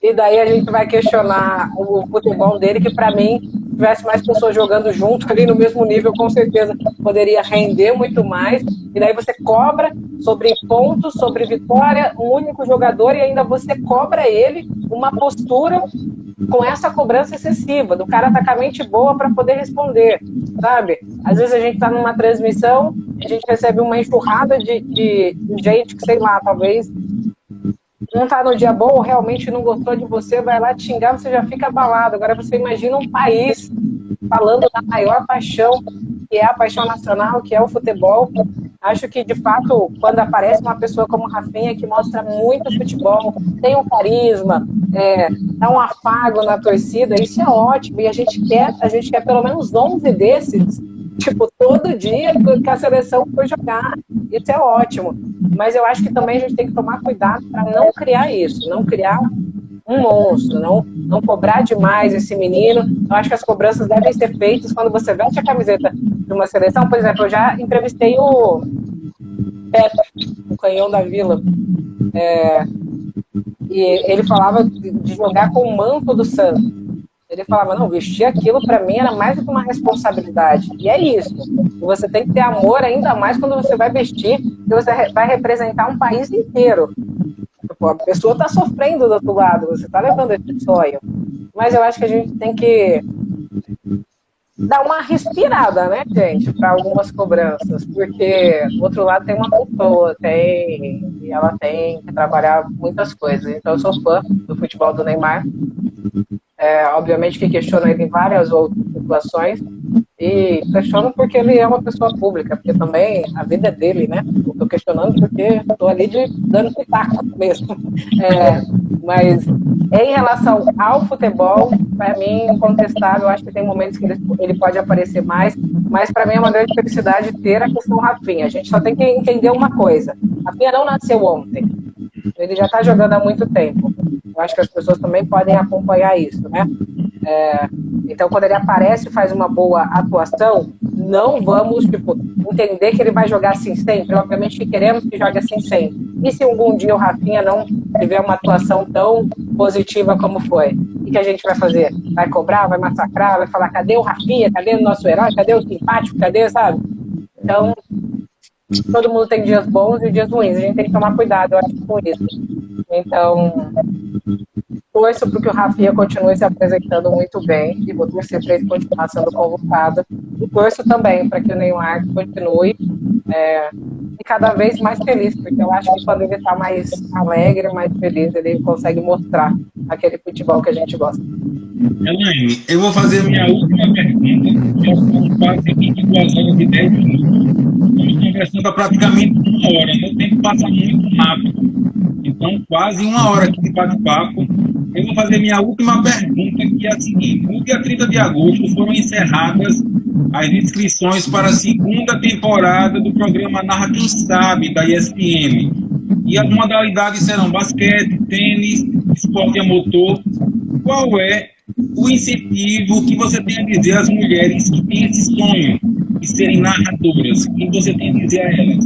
[SPEAKER 3] e daí a gente vai questionar o futebol dele, que para mim, se tivesse mais pessoas jogando junto ali no mesmo nível, com certeza poderia render muito mais, e daí você cobra sobre pontos, sobre vitória, um único jogador, e ainda você cobra ele uma postura com essa cobrança excessiva, do cara tá com a mente boa para poder responder, sabe? Às vezes a gente tá numa transmissão, a gente recebe uma enxurrada de gente que, sei lá, talvez não tá no dia bom, realmente não gostou de você, vai lá te xingar, você já fica abalado. Agora você imagina um país falando da maior paixão, que é a paixão nacional, que é o futebol. Acho que, de fato, quando aparece uma pessoa como Rafinha, que mostra muito futebol, tem um carisma, dá um afago na torcida, isso é ótimo. E a gente quer pelo menos 11 desses, tipo, todo dia que a seleção for jogar. Isso é ótimo. Mas eu acho que também a gente tem que tomar cuidado para não criar isso, não criar um monstro, não cobrar demais esse menino. Eu acho que as cobranças devem ser feitas quando você veste a camiseta de uma seleção. Por exemplo, eu já entrevistei o Pepe, o canhão da Vila, e ele falava de jogar com o manto do Santos. Ele falava, não, vestir aquilo para mim era mais do que uma responsabilidade. E é isso. Você tem que ter amor ainda mais quando você vai vestir, e você vai representar um país inteiro. A pessoa está sofrendo do outro lado, você está levando esse sonho. Mas eu acho que a gente tem que dar uma respirada, né, gente, para algumas cobranças, porque do outro lado tem uma pessoa, e ela tem que trabalhar muitas coisas. Então eu sou fã do futebol do Neymar. Obviamente que questiono ele em várias outras situações, e questiono porque ele é uma pessoa pública, porque também a vida é dele, né? Estou questionando porque estou ali dando pitaco mesmo. Mas em relação ao futebol, para mim, incontestável, eu acho que tem momentos que ele pode aparecer mais, mas para mim é uma grande felicidade ter a questão Rafinha. A gente só tem que entender uma coisa: Rafinha não nasceu ontem, ele já está jogando há muito tempo. Eu acho que as pessoas também podem acompanhar isso, né? Então, quando ele aparece e faz uma boa atuação, não vamos, entender que ele vai jogar assim sempre. Obviamente que queremos que jogue assim sempre. E se algum dia o Rafinha não tiver uma atuação tão positiva como foi? O que a gente vai fazer? Vai cobrar, vai massacrar, vai falar, cadê o Rafinha? Cadê o nosso herói? Cadê o simpático? Cadê, sabe? Então, todo mundo tem dias bons e dias ruins. A gente tem que tomar cuidado, eu acho, com isso. Então, torço para que o Rafinha continue se apresentando muito bem, e vou torcer para ele continuar sendo convocado. E torço também para que o Neymar continue e cada vez mais feliz, porque eu acho que quando ele está mais alegre, mais feliz, ele consegue mostrar aquele futebol que a gente gosta.
[SPEAKER 2] Elaine, eu vou fazer a minha última pergunta. Já são quase 22 horas e 10 minutos. Estamos conversando há praticamente uma hora. Meu tempo passa muito rápido. Então, quase uma hora aqui de bate-papo. Eu vou fazer minha última pergunta, que é a seguinte. No dia 30 de agosto foram encerradas as inscrições para a segunda temporada do programa Narra Quem Sabe, da ESPN. E as modalidades serão basquete, tênis, esporte a motor. Qual é o incentivo que você tem a dizer às mulheres que têm esse sonho de serem narradoras? O que você tem a dizer a elas?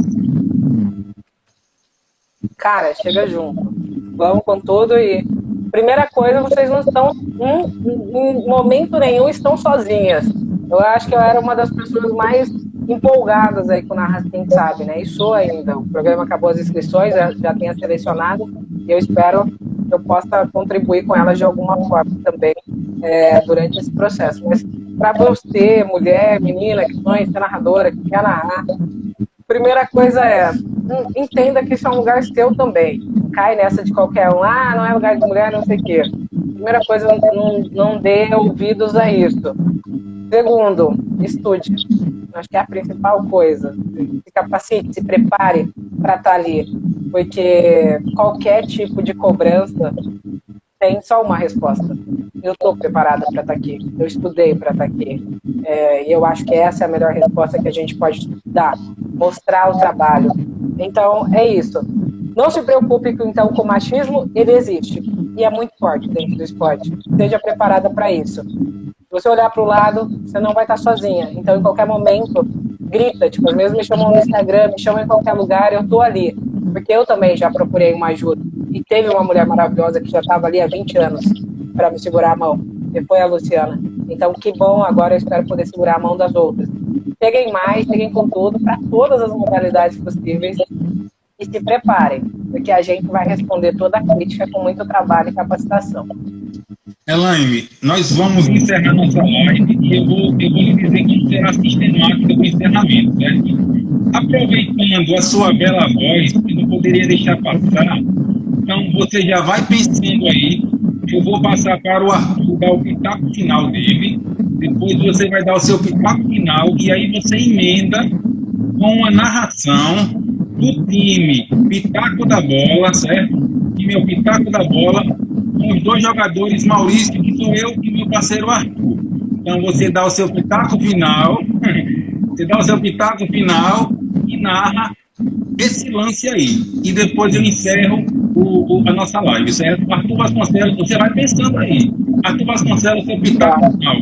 [SPEAKER 3] Cara, chega junto. Vamos com tudo e... Primeira coisa, vocês não estão, em momento nenhum, estão sozinhas. Eu acho que eu era uma das pessoas mais empolgadas aí com o Narra Quem Sabe, né? E sou ainda. O programa acabou as inscrições, já tenha selecionado, e eu espero que eu possa contribuir com elas de alguma forma também durante esse processo. Mas para você, mulher, menina, que sonha ser narradora, que quer narrar, primeira coisa entenda que isso é um lugar seu também. Cai nessa de qualquer um, não é lugar de mulher, não sei o quê. Primeira coisa, não dê ouvidos a isso. Segundo, estude. Acho que é a principal coisa. Se capacite, se prepare para estar ali. Porque qualquer tipo de cobrança tem só uma resposta. Eu estou preparada para estar aqui. Eu estudei para estar aqui. E eu acho que essa é a melhor resposta que a gente pode dar. Mostrar o trabalho. Então, é isso. Não se preocupe então, com o machismo, ele existe. E é muito forte dentro do esporte. Seja preparada para isso. Se você olhar para o lado, você não vai estar sozinha. Então, em qualquer momento, grita. Mesmo me chamam no Instagram, me chamam em qualquer lugar, eu estou ali. Porque eu também já procurei uma ajuda. E teve uma mulher maravilhosa que já estava ali há 20 anos para me segurar a mão. E foi a Luciana. Então, que bom, agora eu espero poder segurar a mão das outras. cheguem mais, cheguem com tudo, para todas as modalidades possíveis e se preparem, porque a gente vai responder toda a crítica com muito trabalho e capacitação.
[SPEAKER 2] Elaine, nós vamos encerrar nossa live e eu vou lhe dizer como será a sistemática do encerramento, certo? Aproveitando a sua bela voz, que não poderia deixar passar, então você já vai pensando aí, eu vou passar para o Arthur dar o pitaco final dele, depois você vai dar o seu pitaco final e aí você emenda com a narração do time Pitaco da Bola, certo? E meu Pitaco da Bola com os dois jogadores, Maurício, que sou eu, e meu parceiro Arthur. Então você dá o seu pitaco final, e narra esse lance aí. E depois eu encerro a nossa live, certo? Arthur Vasconcelos, você vai pensando aí. Arthur Vasconcelos, seu pitaco final.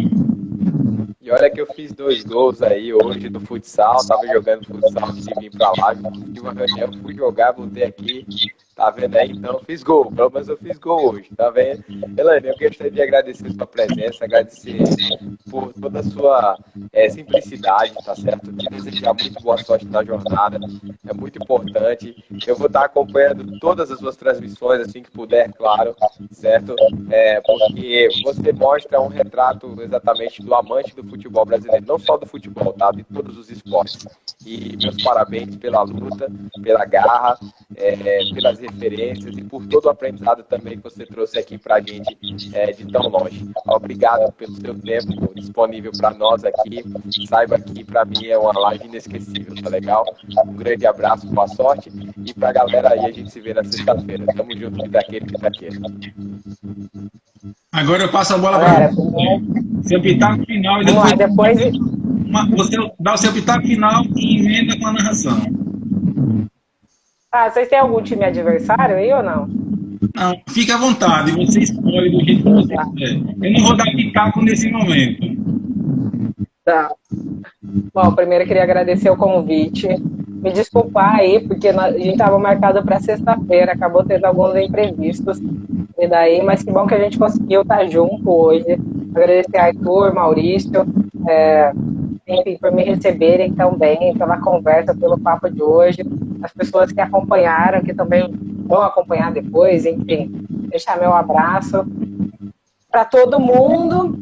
[SPEAKER 4] E olha que eu fiz 2 gols aí hoje do futsal, tava jogando futsal antes de vir pra lá, tive uma reunião, fui jogar, voltei aqui, tá vendo aí? Então fiz gol, pelo menos eu fiz gol hoje, tá vendo? Elaine, eu gostaria de agradecer a sua presença, agradecer por toda a sua simplicidade, tá certo? Te desejar muito boa sorte na jornada, é muito importante. Eu vou estar acompanhando todas as suas transmissões, assim que puder, claro, certo? Porque você mostra um retrato exatamente do amante do futebol brasileiro, não só do futebol, tá? De todos os esportes. E meus parabéns pela luta, pela garra, pelas referências e por todo o aprendizado também que você trouxe aqui pra gente de tão longe. Obrigado pelo seu tempo disponível para nós aqui. Saiba que para mim é uma live inesquecível, tá legal? Um grande abraço, boa sorte e pra galera aí a gente se vê na sexta-feira. Tamo junto, Pitaqueiro.
[SPEAKER 2] Agora eu passo a bola para seu pitaco final e depois você dá o seu pitaco final e emenda com a narração.
[SPEAKER 3] Vocês têm algum time adversário aí ou não?
[SPEAKER 2] Não, fica à vontade, você escolhe do jeito que você quiser. Eu não vou dar pitaco nesse momento.
[SPEAKER 3] Tá. Bom, primeiro eu queria agradecer o convite. Me desculpar aí, porque a gente estava marcado para sexta-feira, acabou tendo alguns imprevistos. E daí, mas que bom que a gente conseguiu estar junto hoje. Agradecer a Arthur, Maurício, enfim, por me receberem também pela conversa, pelo papo de hoje. As pessoas que acompanharam, que também vão acompanhar depois, enfim, deixar meu abraço para todo mundo.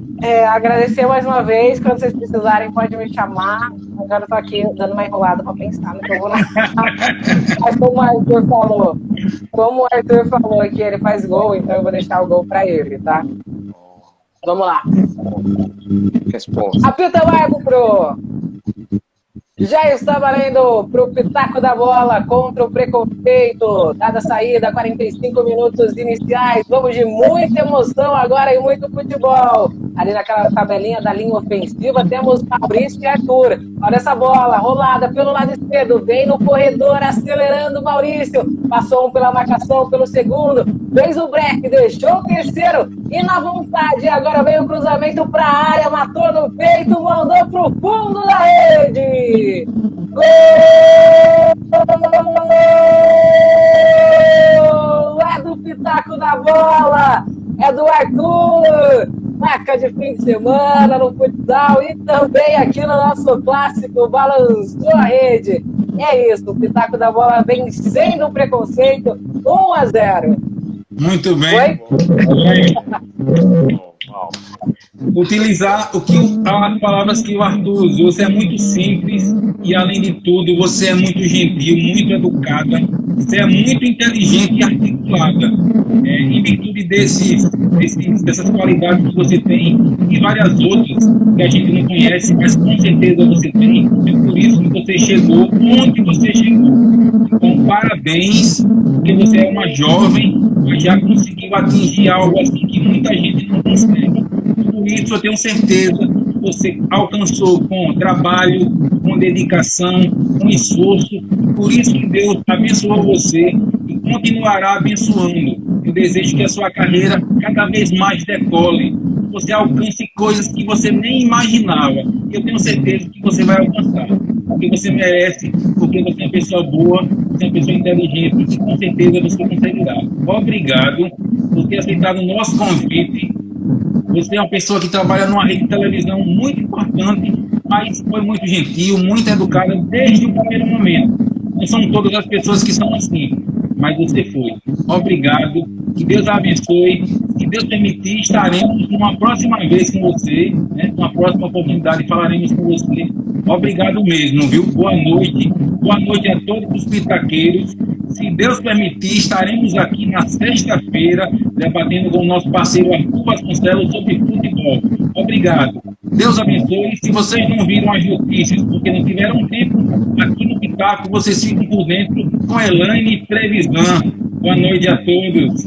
[SPEAKER 3] Agradecer mais uma vez, quando vocês precisarem, pode me chamar. Agora eu tô aqui dando uma enrolada para pensar no que eu vou narrar. Mas como o Arthur falou que ele faz gol, então eu vou deixar o gol para ele, tá? Vamos lá.
[SPEAKER 4] Resposta.
[SPEAKER 3] Apita o árbitro. Já está valendo para o Pitaco da Bola contra o preconceito. Dada a saída, 45 minutos iniciais. Vamos de muita emoção agora e muito futebol. Ali naquela tabelinha da linha ofensiva temos Maurício e Arthur. Olha essa bola, rolada pelo lado esquerdo. Vem no corredor, acelerando Maurício. Passou um pela marcação, pelo segundo. Fez o break, deixou o terceiro. E na vontade, agora veio o cruzamento para a área. Matou no peito, mandou para o fundo da rede. Gol! É do Pitaco da Bola, é do Arthur, marca de fim de semana no futsal e também aqui no nosso clássico balançou a rede. É isso, o Pitaco da Bola vencendo o preconceito, 1-0.
[SPEAKER 2] Muito bem. Utilizar as palavras que o Arthur usou. Você é muito simples e, além de tudo, você é muito gentil, muito educada, você é muito inteligente e articulada. Em virtude dessas qualidades que você tem e várias outras que a gente não conhece, mas com certeza você tem. É por isso que você chegou onde você chegou. Então, parabéns, porque você é uma jovem, mas já conseguiu atingir algo assim que muita gente não consegue. Por isso, eu tenho certeza que você alcançou com trabalho, com dedicação, com esforço. Por isso que Deus abençoou você e continuará abençoando. Eu desejo que a sua carreira cada vez mais decole. Você alcance coisas que você nem imaginava. Eu tenho certeza que você vai alcançar. Porque você merece, porque você é uma pessoa boa, você é uma pessoa inteligente e com certeza você conseguirá. Obrigado por ter aceitado o nosso convite. Você é uma pessoa que trabalha numa rede de televisão muito importante mas foi muito gentil, muito educada desde o primeiro momento. Não são todas as pessoas que são assim, mas você foi. Obrigado, que Deus a abençoe. Se Deus permitir, estaremos numa próxima vez com você, né? Numa próxima oportunidade falaremos com você. Obrigado mesmo, viu? Boa noite. Boa noite a todos os pitaqueiros. Se Deus permitir, estaremos aqui na sexta-feira debatendo com o nosso parceiro Arthur Vasconcelos sobre futebol. Obrigado. Deus abençoe. Se vocês não viram as notícias porque não tiveram tempo, aqui no Pitaco vocês ficam por dentro com Elaine e Trevisan. Boa noite a todos.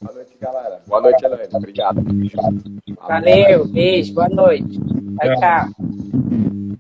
[SPEAKER 4] Boa noite, galera. Boa noite, Elaine. Obrigado.
[SPEAKER 3] Valeu, beijo, boa noite. Tchau, tchau.